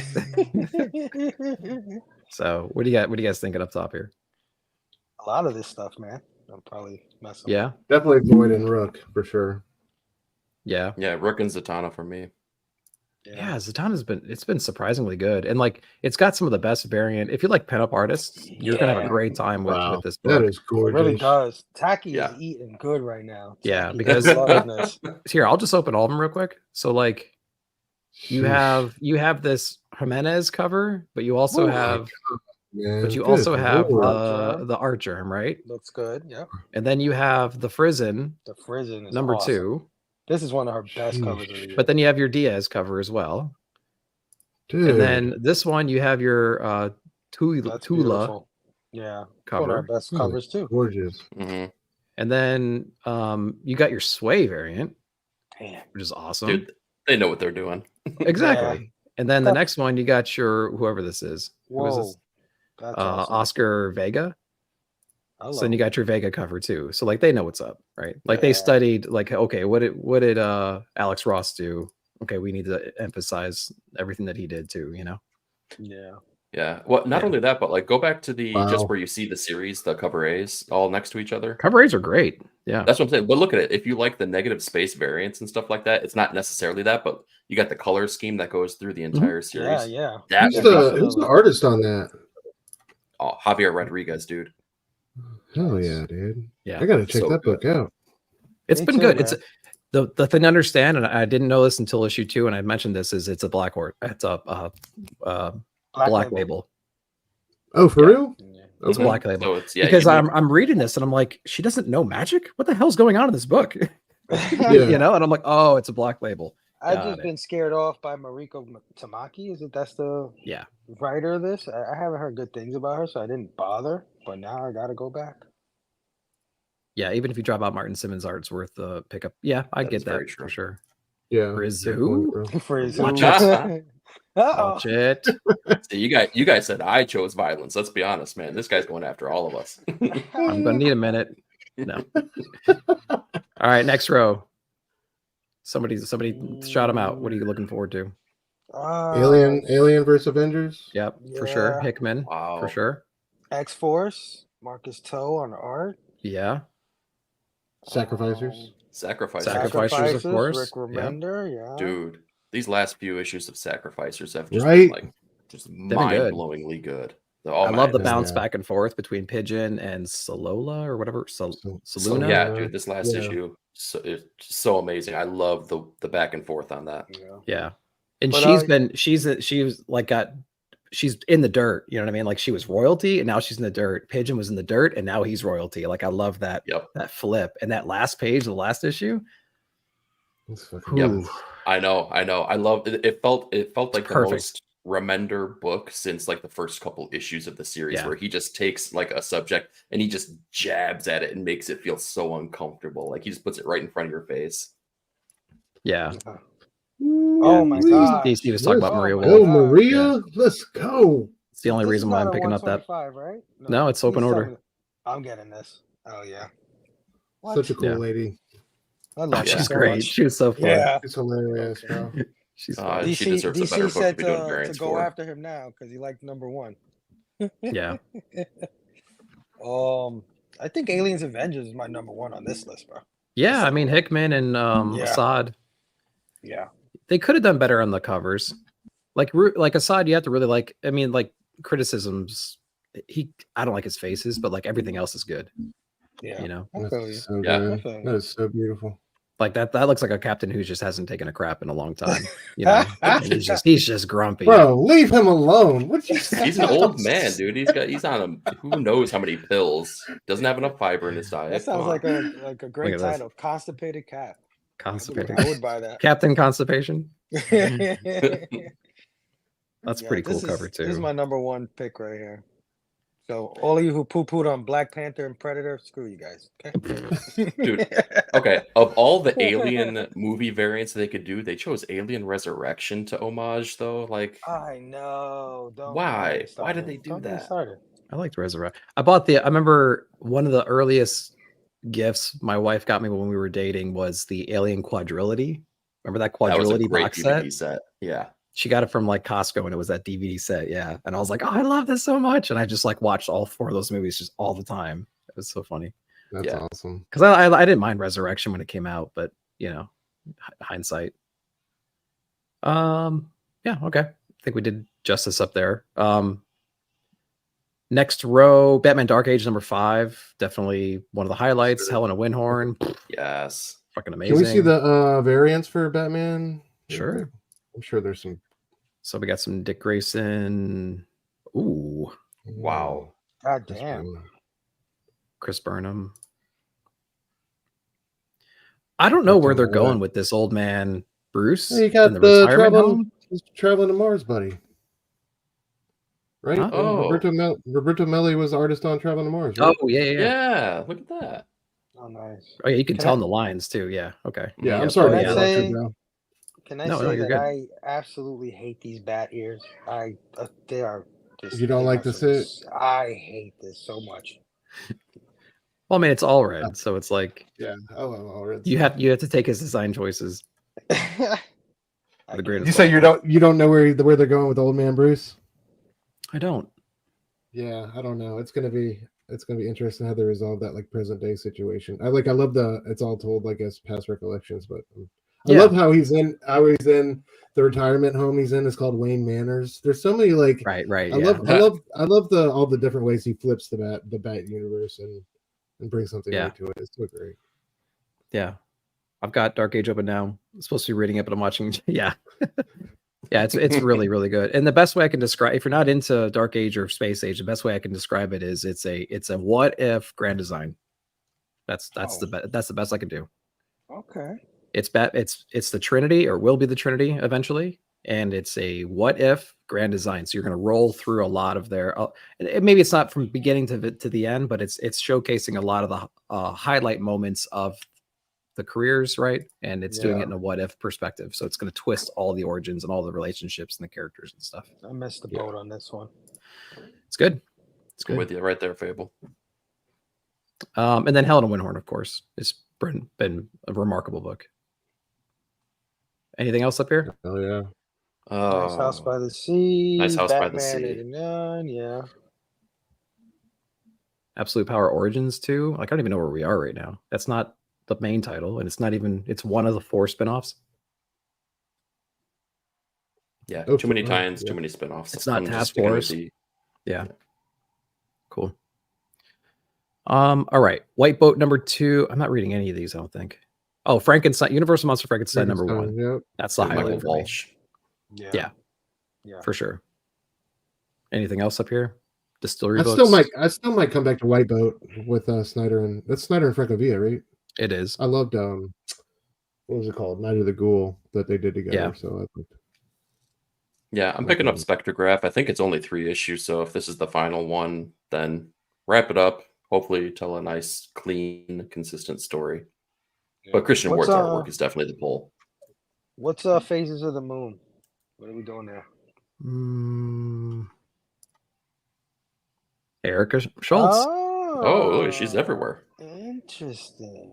So what do you guys thinking up top here? A lot of this stuff, man. I'm probably messing. Yeah. Definitely Void and Rook for sure. Yeah. Yeah, Rook and Zatanna for me. Yeah, Zatanna's been surprisingly good. And like it's got some of the best variant. If you like pinup artists, you're gonna have a great time with this book. That is It gorgeous. really does. Taki Yeah. is eating good right now. Yeah, Taki because is loving this. Here, I'll just open all of them real quick. So like you have this Jimenez cover, but you also Oh my have Man, but you good also have lord. the art germ, right? Looks good. Yep. And then you have the Frizen The Frizen is number awesome. 2. This is one of her best Sheesh. covers of the year. But then you have your Diaz cover as well. Dude. And then this one you have your That's Tula beautiful. Yeah. One of her cover. best Oh, covers too. gorgeous. Mm-hmm. And then you got your Sway variant, Damn. which is awesome. Dude, they know what they're doing. Exactly. And then the next one you got your whoever this is. Who is Whoa. this? That's awesome. Oscar Vega. I So then you got your Vega cover too. So like they know what's up, right? Like Yeah. they studied like, okay, what did Alex Ross do? Okay, we need to emphasize everything that he did too, you know? Yeah. Yeah. Well, not Yeah. only that, but like go back to the Wow. just where you see the series, the cover A's all next to each other. Cover A's are great. Yeah. That's what I'm saying. But look at it. If you like the negative space variants and stuff like that, it's not necessarily that, but you got the color scheme that goes through the entire series. Yeah. That Who's would be who's the artist on that? Javier Rodriguez, dude. Hell yeah, dude. Yeah. I gotta check So that good. book out. It's Me been too, good. man. It's the thing to understand, and I didn't know this until issue 2, and I mentioned this, is it's a black label. Oh, for real? Yeah. It's a Okay. black label. So it's yeah, Because you I'm reading this and I'm like, she doesn't know magic? What the hell's going on in this book? Yeah. You know, and I'm like, oh, it's a black label. I've Got just it. been scared off by Mariko Tamaki. That's the Yeah. writer of this? I haven't heard good things about her, so I didn't bother. But now I gotta go back. Yeah, even if you drop out Martin Simmons art, it's worth the pickup. Yeah, I That get is very that true. for sure. Yeah. Rizu? good point, bro. For his Watch Uh-oh. Watch it. See, you guys said I chose violence. Let's be honest, man. This guy's going after all of us. I'm gonna need a minute. No. All right, next row. Somebody shot him out. What are you looking forward to? Alien versus Avengers. Yep, for sure. Yeah. Hickman, Wow. for sure. X-Force, Marcus Toe on art. Yeah. Sacrificers. Sacrificers, Of course. Rick Remender, yeah. dude. These last few issues of Sacrificers have just Right? been like just been good. mind-blowingly good. I love the man. bounce Yeah. back and forth between Pigeon and Salola or whatever. So, Saluna. yeah, dude, this last Yeah. issue it's so amazing. I love the back and forth on that. Yeah. Yeah. And But she's in the dirt, you know what I mean? Like she was royalty and now she's in the dirt. Pigeon was in the dirt and now he's royalty. Like I love that Yep. that flip. And that last page, the last issue. That's fucking Yep. good. I know. I love it. It felt like the perfect. most Remender book since like the first couple issues of the series, Yeah. where he just takes like a subject and he just jabs at it and makes it feel so uncomfortable. Like he just puts it right in front of your face. Yeah. Oh my god. DC was talking about Oh Maria my Wolf. Oh, Maria, let's go. It's the only reason why I'm picking up that. Right? No, it's open he's order. talking- I'm getting this. Oh yeah. What? Such a cool Yeah. lady. I love Oh, her she's so great. much. She was so fun. Yeah. It's hilarious, bro. She's fun. She deserves a better book to said be doing to variants go for. after him now because he liked number 1. Yeah. I think Aliens Avengers is my number 1 on this list, bro. Yeah. I mean Hickman and Yeah. Assad. Yeah. they could have done better on the covers. Like Assad, you have to really like. I mean, like criticisms. I don't like his faces, but like everything else is good. Yeah, you know. That's so good. That is so beautiful. Like that looks like a captain who just hasn't taken a crap in a long time. You know, and he's just grumpy. Bro, leave him alone. What you say? He's an old man, dude. He's on who knows how many pills. Doesn't have enough fiber in his diet. That sounds like a great title. Constipated Cat. Constipated. I would buy that. Captain Constipation. That's pretty cool cover too. This is my number one pick right here. So all of you who poo-pooed on Black Panther and Predator, screw you guys. Okay? Dude, okay. Of all the Alien movie variants they could do, they chose Alien Resurrection to homage, though. Like, I know. Why? Why did they do that? I liked Resurrection. I remember one of the earliest gifts my wife got me when we were dating was the Alien Quadrilogy. Remember that Quadrilogy box set? Yeah. She got it from like Costco and it was that DVD set. Yeah. And I was like, oh, I love this so much. And I just like watched all 4 of those movies just all the time. It was so funny. That's awesome. Because I didn't mind Resurrection when it came out, but you know, hindsight. Yeah, okay. I think we did justice up there. Next row, Batman Dark Age number 5. Definitely one of the highlights. Helena Winhorn. Yes. Fucking amazing. Can we see the variants for Batman? Sure. I'm sure there's some. So we got some Dick Grayson. Ooh. Wow. God damn. Chris Burnham. I don't know where they're going with this old man Bruce. You got the traveling to Mars, buddy. Right? Huh? Oh. Roberto Melli was the artist on Traveling to Mars. Right? Oh, Yeah, look at that. Oh, nice. Oh, yeah, you can tell in the lines too. Yeah. Okay. Yeah, I'm sorry. Can I say that I absolutely hate these bat ears? They are just. You don't like to sit? I hate this so much. Well, I mean, it's all red, so it's like all red. You have to take his design choices. You say you don't know where they're going with Old Man Bruce? I don't. Yeah, I don't know. It's gonna be interesting how they resolve that like present day situation. I love it's all told like as past recollections, but I love how he's in the retirement home he's in. It's called Wayne Manors. There's so many like right. I love all the different ways he flips the bat universe and brings something new to it. It's so great. Yeah, I've got Dark Age open now. I'm supposed to be reading it, but I'm watching. Yeah. Yeah, it's really, really good. And the best way I can describe, if you're not into Dark Age or Space Age, the best way I can describe it is it's a what if grand design. That's the best I can do. Okay. It's the Trinity, or will be the Trinity eventually, and it's a what if grand design. So you're going to roll through a lot of their. Maybe it's not from beginning to the end, but it's showcasing a lot of the highlight moments of the careers, right? And it's doing it in a what if perspective. So it's going to twist all the origins and all the relationships and the characters and stuff. I missed the boat on this one. It's good. It's good. I'm with you right there, Fable. And then Helena Winhorn, of course, it's been a remarkable book. Anything else up here? Oh yeah. Nice House by the Sea. Nice House Batman by the Sea. 89, yeah. Absolute Power Origins 2. Like, I don't even know where we are right now. That's not the main title, and it's one of the 4 spinoffs. Yeah, too many times, too many spinoffs. It's not Task Force. Yeah. Cool. All right. White Boat number 2. I'm not reading any of these, I don't think. Oh, Frankenstein, Universal Monster Frankenstein number 1. Yep. That's the highlight for Walsh. Me. Yeah, for sure. Anything else up here? Distillery I books. still might come back to White Boat with Snyder and Francavilla, right? It is. I loved what was it called? Night of the Ghoul that they did together. Yeah. So I'm picking up Spectrograph. I think it's only 3 issues, so if this is the final one, then wrap it up. Hopefully tell a nice, clean, consistent story. But Christian Ward's artwork is definitely the pull. What's Phases of the Moon? What are we doing there? Erica Schultz. Oh, she's everywhere. Interesting.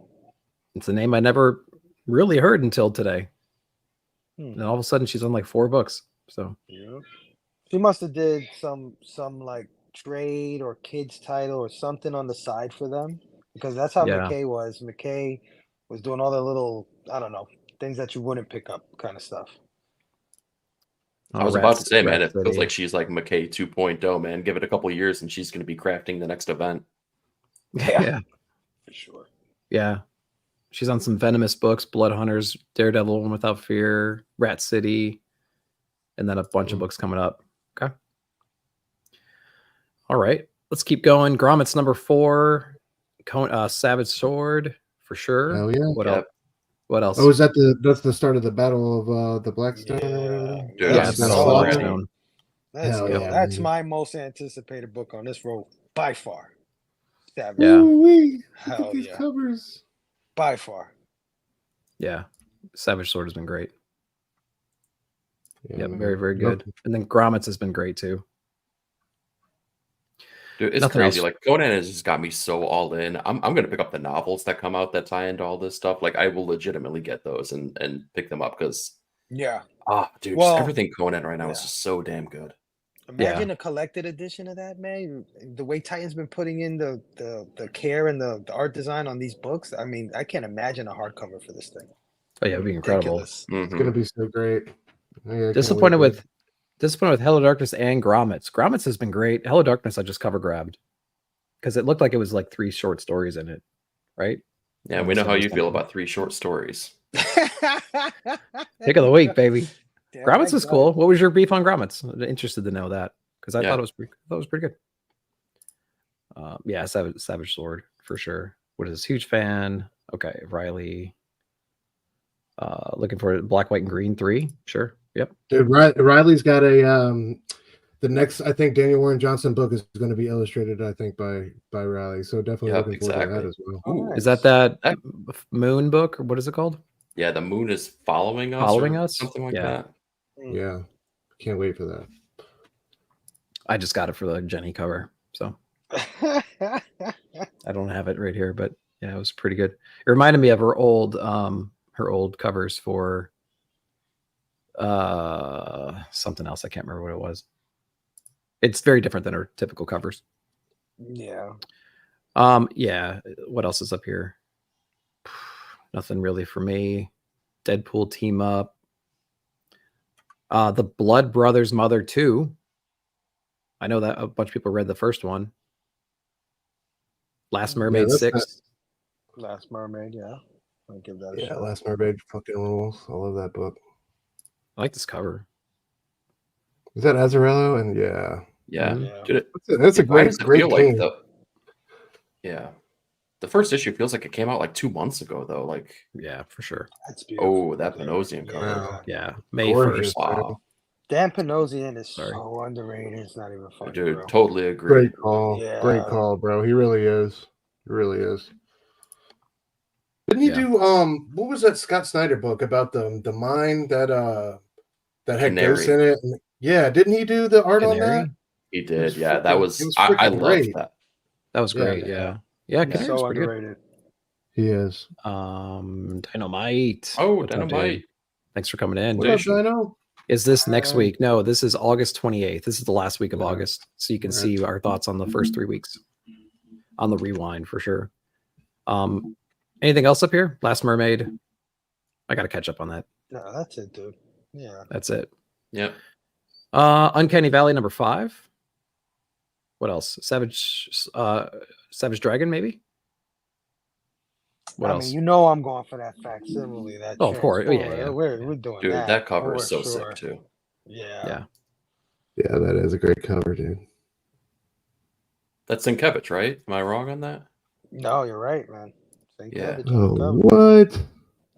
It's a name I never really heard until today. And all of a sudden she's on like 4 books. So she must have did some like trade or kids title or something on the side for them, because that's how McKay was. McKay was doing all the little, I don't know, things that you wouldn't pick up, kind of stuff. I was about to say, man, it feels like she's like McKay 2.0, man. Give it a couple of years and she's going to be crafting the next event. Yeah, for sure. Yeah, she's on some Venomous books, Blood Hunters, Daredevil, One Without Fear, Rat City, and then a bunch of books coming up. Okay. All right, let's keep going. Gromit's number 4, Savage Sword for sure. Hell yeah. What else? What else? Oh, is that that's the start of the Battle of the Blackstone or whatever? Yeah, Blackstone. That's my most anticipated book on this road by far. Yeah. Hell yeah. Covers. By far. Yeah. Savage Sword has been great. Yeah, very, very good. And then Gromit's has been great too. Dude, it's crazy. Like Conan has just got me so all in. I'm gonna pick up the novels that come out that tie into all this stuff. Like I will legitimately get those and pick them up because dude, just everything Conan right now is just so damn good. Imagine a collected edition of that, man. The way Titan's been putting in the care and the art design on these books. I mean, I can't imagine a hardcover for this thing. Oh yeah, it'd be incredible. It's gonna be so great. Yeah, disappointed with Hello Darkness and Gromit's. Gromit's has been great. Hello Darkness I just cover grabbed because it looked like it was like 3 short stories in it, right? Yeah, we know how you feel about 3 short stories. Pick of the week, baby. Gromit's was cool. What was your beef on Gromit's? I'm interested to know that because I thought it was pretty good. Yeah, Savage Sword for sure. What is this? Huge fan. Okay, Riley. Looking for Black, White, and Green 3. Sure. Yep. Dude, Riley's got a the next I think Daniel Warren Johnson book is going to be illustrated I think by Riley. So definitely looking forward to that as well. Ooh, nice. Is that Moon book or what is it called? Yeah, the Moon is following us. Something like that. Yeah. Can't wait for that. I just got it for the Jenny cover, so I don't have it right here, but yeah, it was pretty good. It reminded me of her old covers for something else. I can't remember what it was. It's very different than her typical covers. Yeah. Yeah. What else is up here? Nothing really for me. Deadpool team up. The Blood Brothers Mother 2. I know that a bunch of people read the first one. Last Mermaid 6. Last Mermaid, yeah. I'll give that a shot. Last Mermaid fucking rules. I love that book. I like this cover. Is that Azzarello? And yeah. Dude, that's a great team. Yeah. The first issue feels like it came out like 2 months ago, though. Like, yeah, for sure. That's beautiful. Oh, that Panosian cover. Yeah, May 1st. Wow. Dan Panosian is so underrated. It's not even funny. Dude, bro. Totally agree. Great call. Yeah. Great call, bro. He really is. He really is. Didn't he do what was that Scott Snyder book about the mine that had Canary. ghosts in it? Yeah, didn't he do the art Canary? on that? He did. Yeah, that was I loved that. That was great. Yeah. Canary's so pretty underrated. He is. Dynamite. Oh, What's up, Dynamite. dude? Thanks for coming in. What up, Dino? Is this next week? No, this is August 28th. This is the last week of August. So you can see our thoughts on the first 3 weeks on the rewind for sure. Anything else up here? Last Mermaid. I got to catch up on that. No, that's it, dude. Yeah. That's it. Yep. Uncanny Valley number 5. What else? Savage Dragon, maybe? What else? I mean, you know I'm going for that facsimile. That of course. Oh, yeah. We're doing dude, that. That cover is so sick, too. Yeah. Yeah, that is a great cover, dude. That's Sienkiewicz, right? Am I wrong on that? No, you're right, man. Yeah. Oh, what?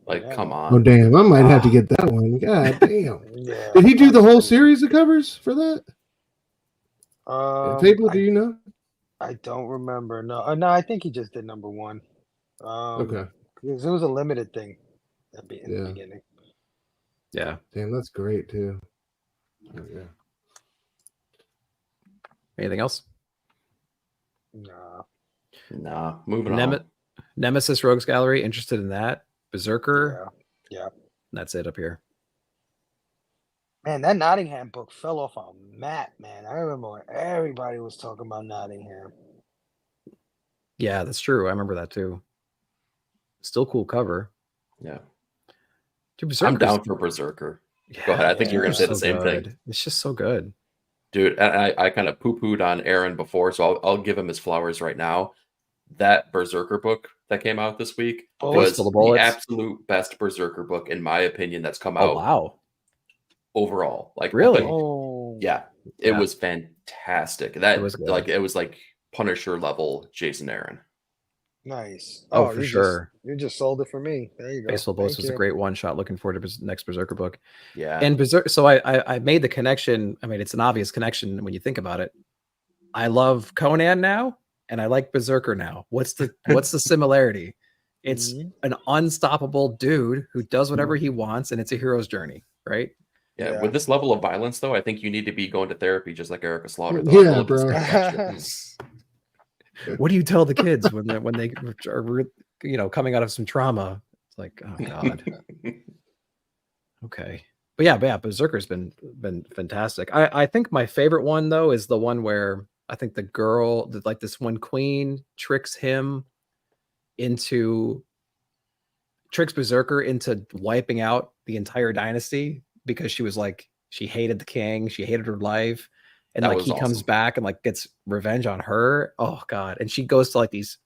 Like, come on. Oh, damn. I might have to get that one. God damn. Yeah. Did he do the whole series of covers for that? Fable, do you know? I don't remember. No, I think he just did number 1. Okay. Because it was a limited thing at the beginning. Yeah. Damn, that's great too. Oh, yeah. Anything else? Nah. Moving on. Nemesis Rogues Gallery. Interested in that? Berserker. Yeah. That's it up here. Man, that Nottingham book fell off a map, man. I remember when everybody was talking about Nottingham. Yeah, that's true. I remember that too. Still cool cover. Yeah. Dude, I'm down for Berserker. Yeah, Go ahead. I think you're going to say so the same good. thing. It's just so good. Dude, I kind of poo-pooed on Aaron before, so I'll give him his flowers right now. That Berserker book that came out this week was the absolute best Berserker book, in my opinion, that's come out. Oh, wow. Overall. Like, really? Yeah. It was fantastic. That was like, it was like Punisher level Jason Aaron. Nice. Oh, for sure. You just sold it for me. There you go. Baseball Boast was a great one shot. Looking forward to the next Berserker book. Yeah. And Berserker. So I made the connection. I mean, it's an obvious connection when you think about it. I love Conan now, and I like Berserker now. What's the similarity? It's an unstoppable dude who does whatever he wants, and it's a hero's journey, right? Yeah. With this level of violence, though, I think you need to be going to therapy, just like Erica Slaughter. Yeah, bro. What do you tell the kids when they are coming out of some trauma? It's like, oh god. Okay, but yeah, Berserker's been fantastic. I think my favorite one though is the one where I think the girl, like this one queen, tricks Berserker into wiping out the entire dynasty because she hated the king, she hated her life. And like he comes back and like gets revenge on her. Oh god. And she goes to like these,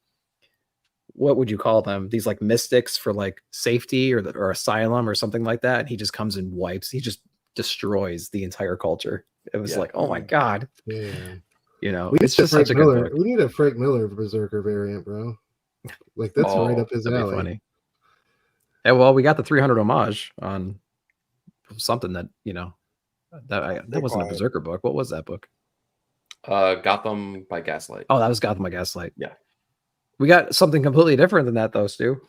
what would you call them? These like mystics for like safety or asylum or something like that. And he just comes and he just destroys the entire culture. It was like, oh my god. Yeah. It's just such a good book. We need a Frank Miller Berserker variant, bro. Like that's right up his alley. Funny. Yeah, well, we got the 300 homage on something that, that wasn't a Berserker book. What was that book? Gotham by Gaslight. Oh, that was Gotham by Gaslight. Yeah. We got something completely different than that, though, Stu.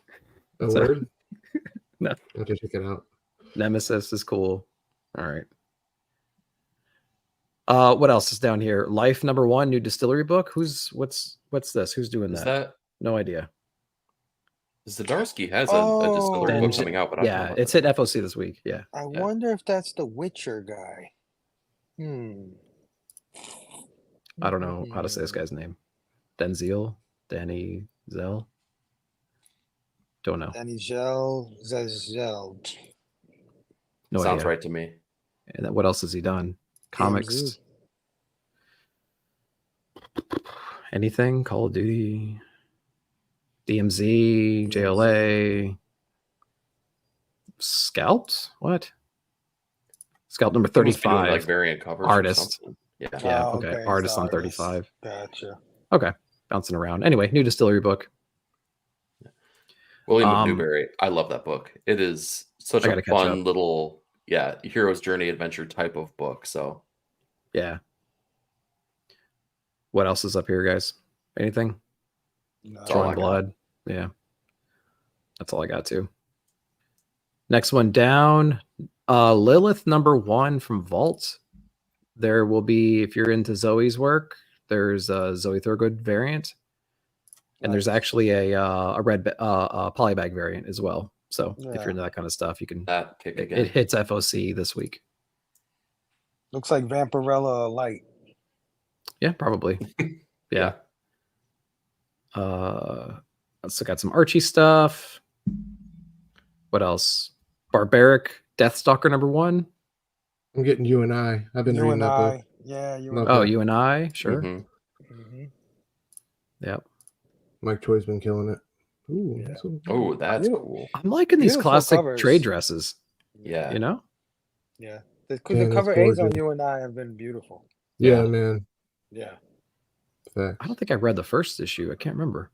Word? No. I have to check it out. Nemesis is cool. All right. What else is down here? Life #1, new distillery book. What's this? Who's doing that? Is that? No idea. Zdarsky has a distillery book coming out, but yeah, it's hit FOC this week. Yeah. I wonder if that's the Witcher guy. I don't know how to say this guy's name. Danny Zell. Don't know. Danny Zell. No Sounds idea. right to me. And then what else has he done? Comics. Anything? Call of Duty. DMZ, JLA, Scalped? What? Scalp number 35. Like variant covers. Artist. Yeah. Okay. Artist on 35. Gotcha. Okay. Bouncing around. Anyway, new distillery book. William of Newbury. I love that book. It is such a fun little, hero's journey adventure type of book. So, yeah. What else is up here, guys? Anything? No. Drawing Blood. Yeah. That's all I got too. Next one down. Lilith #1 from Vault. There will be, if you're into Zoe's work, there's a Zoe Thurgood variant. And there's actually a red polybag variant as well. So if you're into that kind of stuff, you can. It hits FOC this week. Looks like Vampirella Light. Yeah, probably. Yeah. Also got some Archie stuff. What else? Barbaric Deathstalker #1. I'm getting You and I. I've been reading that book. Yeah, You and I. Sure. Yep. Mike Choi's been killing it. Ooh, that's cool. I'm liking these classic trade dresses. Yeah. Yeah. The cover A's on You and I have been beautiful. Yeah, man. Yeah. Facts. I don't think I read the first issue. I can't remember.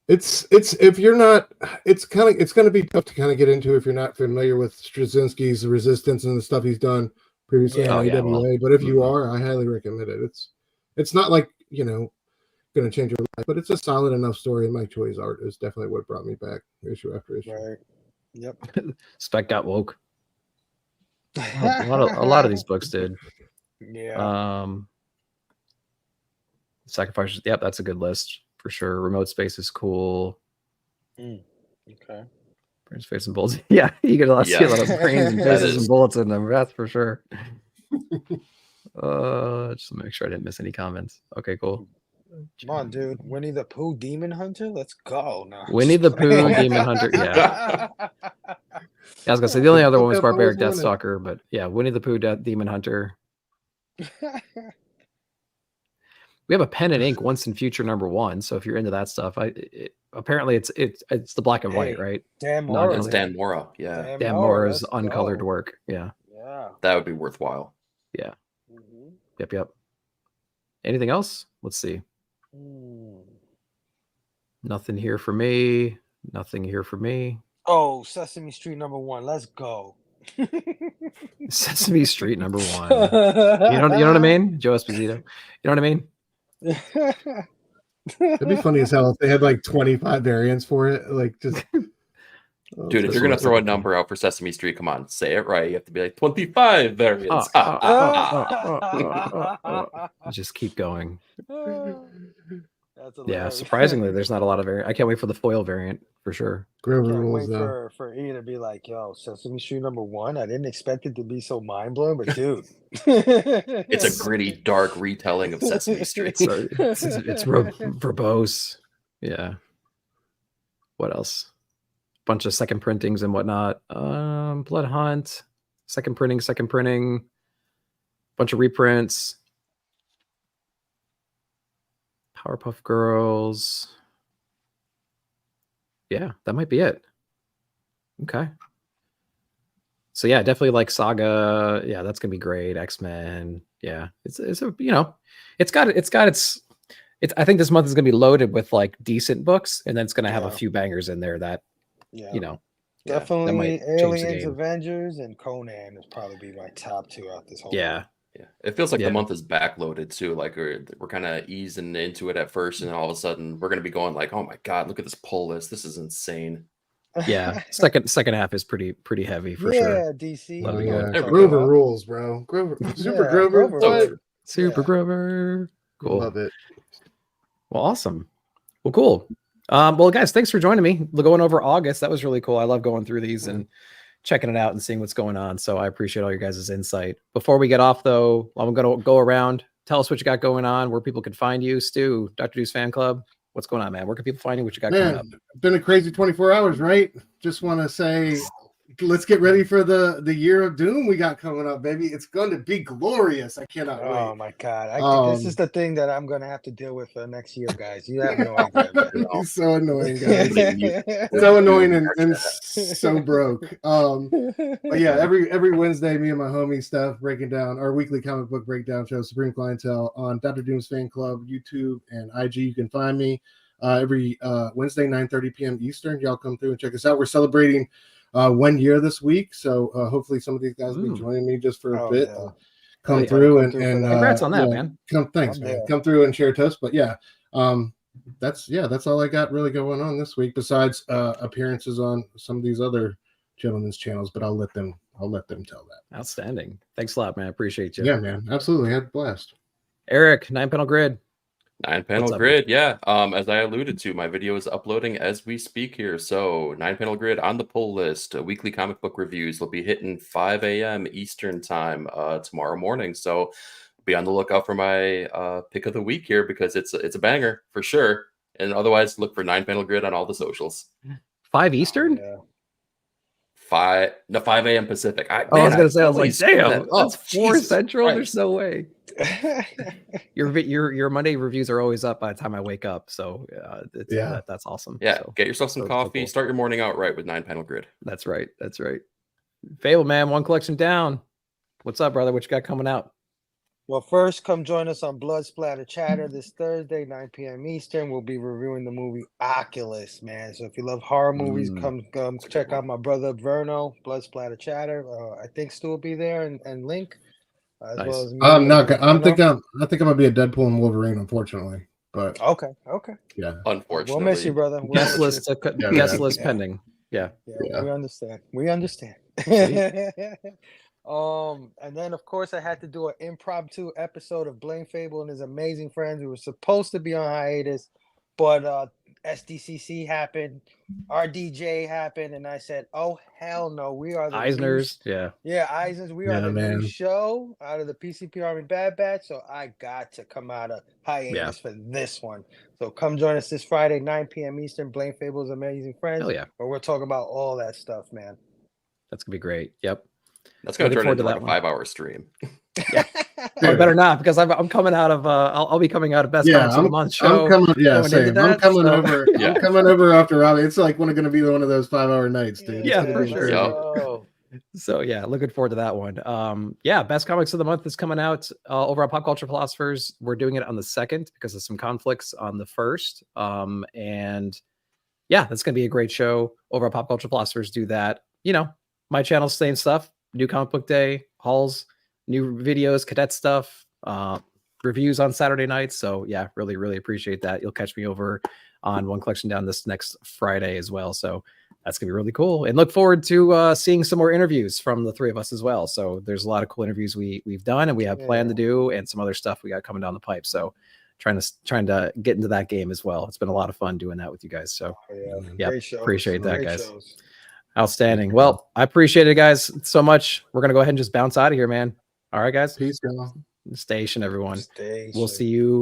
It's if you're not, it's going to be tough to kind of get into if you're not familiar with Straczynski's Resistance and the stuff he's done previously on AWA. But if you are, I highly recommend it. It's not like going to change your life, but it's a solid enough story. And Mike Choi's art is definitely what brought me back issue after issue. Right. Yep. Spec got woke. A lot of these books did. Yeah. Sacrifice. Yep, that's a good list for sure. Remote Space is cool. Okay. Brains, face, and bullets. Yeah, you get a lot of brains and faces and bullets in them. That's for sure. Just to make sure I didn't miss any comments. Okay, cool. Come on, dude. Winnie the Pooh, Demon Hunter. Let's go now. Winnie the Pooh, Demon Hunter. Yeah. I was gonna say the only other one was Barbaric Deathstalker, but yeah, Winnie the Pooh, Demon Hunter. We have a pen and ink Once and Future #1, so if you're into that stuff, apparently it's the black and white, right? Dan Mora. It's Dan Mora, yeah. Dan Mora's uncolored work, yeah. Yeah. That would be worthwhile. Yeah. Yep. Anything else? Let's see. Nothing here for me. Nothing here for me. Oh, Sesame Street #1. Let's go. Sesame Street #1. You know what I mean? Joe Esposito. You know what I mean? It'd be funny as hell if they had like 25 variants for it. Like just dude, if you're gonna throw a number out for Sesame Street, come on, say it right. You have to be like 25 variants. Just keep going. Yeah, surprisingly, there's not a lot of variant. I can't wait for the foil variant for sure. Grover Can't rules, wait for E to be like, yo, Sesame Street #1. I didn't expect it to be so mind blowing, but dude, it's a gritty, dark retelling of Sesame Street. It's verbose. Yeah. What else? Bunch of second printings and whatnot. Blood Hunt, second printing, bunch of reprints. Powerpuff Girls. Yeah, that might be it. Okay. So yeah, definitely like Saga. Yeah, that's gonna be great. X-Men. Yeah, it's a it's got its. I think this month is gonna be loaded with like decent books, and then it's gonna have a few bangers in there that definitely Aliens, Avengers, and Conan is probably be my top 2 out this whole. Yeah, it feels like the month is backloaded too. Like we're kind of easing into it at first, and then all of a sudden we're gonna be going like, oh my god, look at this pull list. This is insane. Yeah, second half is pretty heavy for sure. Yeah, DC. Grover rules, bro. Grover, Super Grover. Super Grover. Cool. Love it. Well, awesome. Well, cool. Well, guys, thanks for joining me. Going over August. That was really cool. I love going through these and checking it out and seeing what's going on. So I appreciate all your guys' insight. Before we get off, though, I'm going to go around. Tell us what you got going on, where people can find you. Stu, Dr. Deuce Fan Club. What's going on, man? Where can people find you? What you got coming up? Been a crazy 24 hours, right? Just want to say, let's get ready for the year of doom we got coming up, baby. It's going to be glorious. I cannot wait. Oh my god! This is the thing that I'm going to have to deal with for next year, guys. You have no idea. He's so annoying, guys. So annoying and so broke. But yeah, every Wednesday, me and my homie Steph breaking down our weekly comic book breakdown show, Supreme Clientele, on Dr. Doom's Fan Club, YouTube, and IG. You can find me every Wednesday, 9:30 p.m. Eastern. Y'all come through and check us out. We're celebrating 1 year this week, so hopefully some of these guys will be joining me just for a bit. Come through and congrats on that, man. Thanks, man. Come through and share toast. But that's all I got really going on this week, besides appearances on some of these other gentlemen's channels. But I'll let them tell that. Outstanding. Thanks a lot, man. I appreciate you. Yeah, man. Absolutely. I had a blast. Eric, 9-panel grid. 9-panel grid, yeah. As I alluded to, my video is uploading as we speak here. So 9-panel grid on the pull list. Weekly comic book reviews will be hitting 5 a.m. Eastern time tomorrow morning. So be on the lookout for my pick of the week here, because it's a banger for sure. And otherwise, look for 9-panel grid on all the socials. 5 Eastern? 5 a.m. Pacific. I was gonna say, I was like, damn, that's 4 Central. Christ. There's no way. Your Monday reviews are always up by the time I wake up, so that's awesome. Yeah, so, get yourself some coffee. Cool. Start your morning out right with 9-panel grid. That's right. Fable man, one collection down. What's up, brother? What you got coming out? Well, first, come join us on Blood Splatter Chatter this Thursday, 9 p.m. Eastern. We'll be reviewing the movie Oculus, man. So if you love horror movies, come check out my brother Verno, Blood Splatter Chatter. I think Stu will be there and Link. As nice. Well as me. I think I'm gonna be a Deadpool and Wolverine, unfortunately. But okay. Yeah. Unfortunately. We'll miss you, brother. Guest list pending. Yeah. We understand. And then of course I had to do an impromptu episode of Blame Fable and his amazing friends. We were supposed to be on hiatus, but SDCC happened, RDJ happened, and I said, "Oh hell no, we are the Eisner's." Eisner's. We are the new show out of the PCP Army Bad Batch. So I got to come out of hiatus for this one. So come join us this Friday, 9 p.m. Eastern. Blame Fable's Amazing Friends. Hell yeah, where we'll talk about all that stuff, man. That's gonna be great. Yep. That's going to turn into like a 5-hour stream. Yeah. I better not, because I'm coming out of I'll be coming out of Best Comics of the Month show. I'm coming over after Robbie. It's like going to be one of those 5-hour nights, dude. Yeah, for sure. So yeah, looking forward to that one. Yeah, Best Comics of the Month is coming out over on Pop Culture Philosophers. We're doing it on the 2nd because of some conflicts on the 1st. And yeah, that's gonna be a great show over at Pop Culture Philosophers. Do that. You know, my channel's same stuff. New comic book day, hauls, new videos, cadet stuff, reviews on Saturday nights. So yeah, really, really appreciate that. You'll catch me over on One Collection Down this next Friday as well. So that's gonna be really cool. And look forward to seeing some more interviews from the 3 of us as well. So there's a lot of cool interviews we've done and we have planned to do, and some other stuff we got coming down the pipe. So trying to get into that game as well. It's been a lot of fun doing that with you guys. So yeah, appreciate that, guys. Outstanding. Well, I appreciate it, guys, so much. We're gonna go ahead and just bounce out of here, man. All right, guys. Peace, y'all. Station, everyone. We'll see you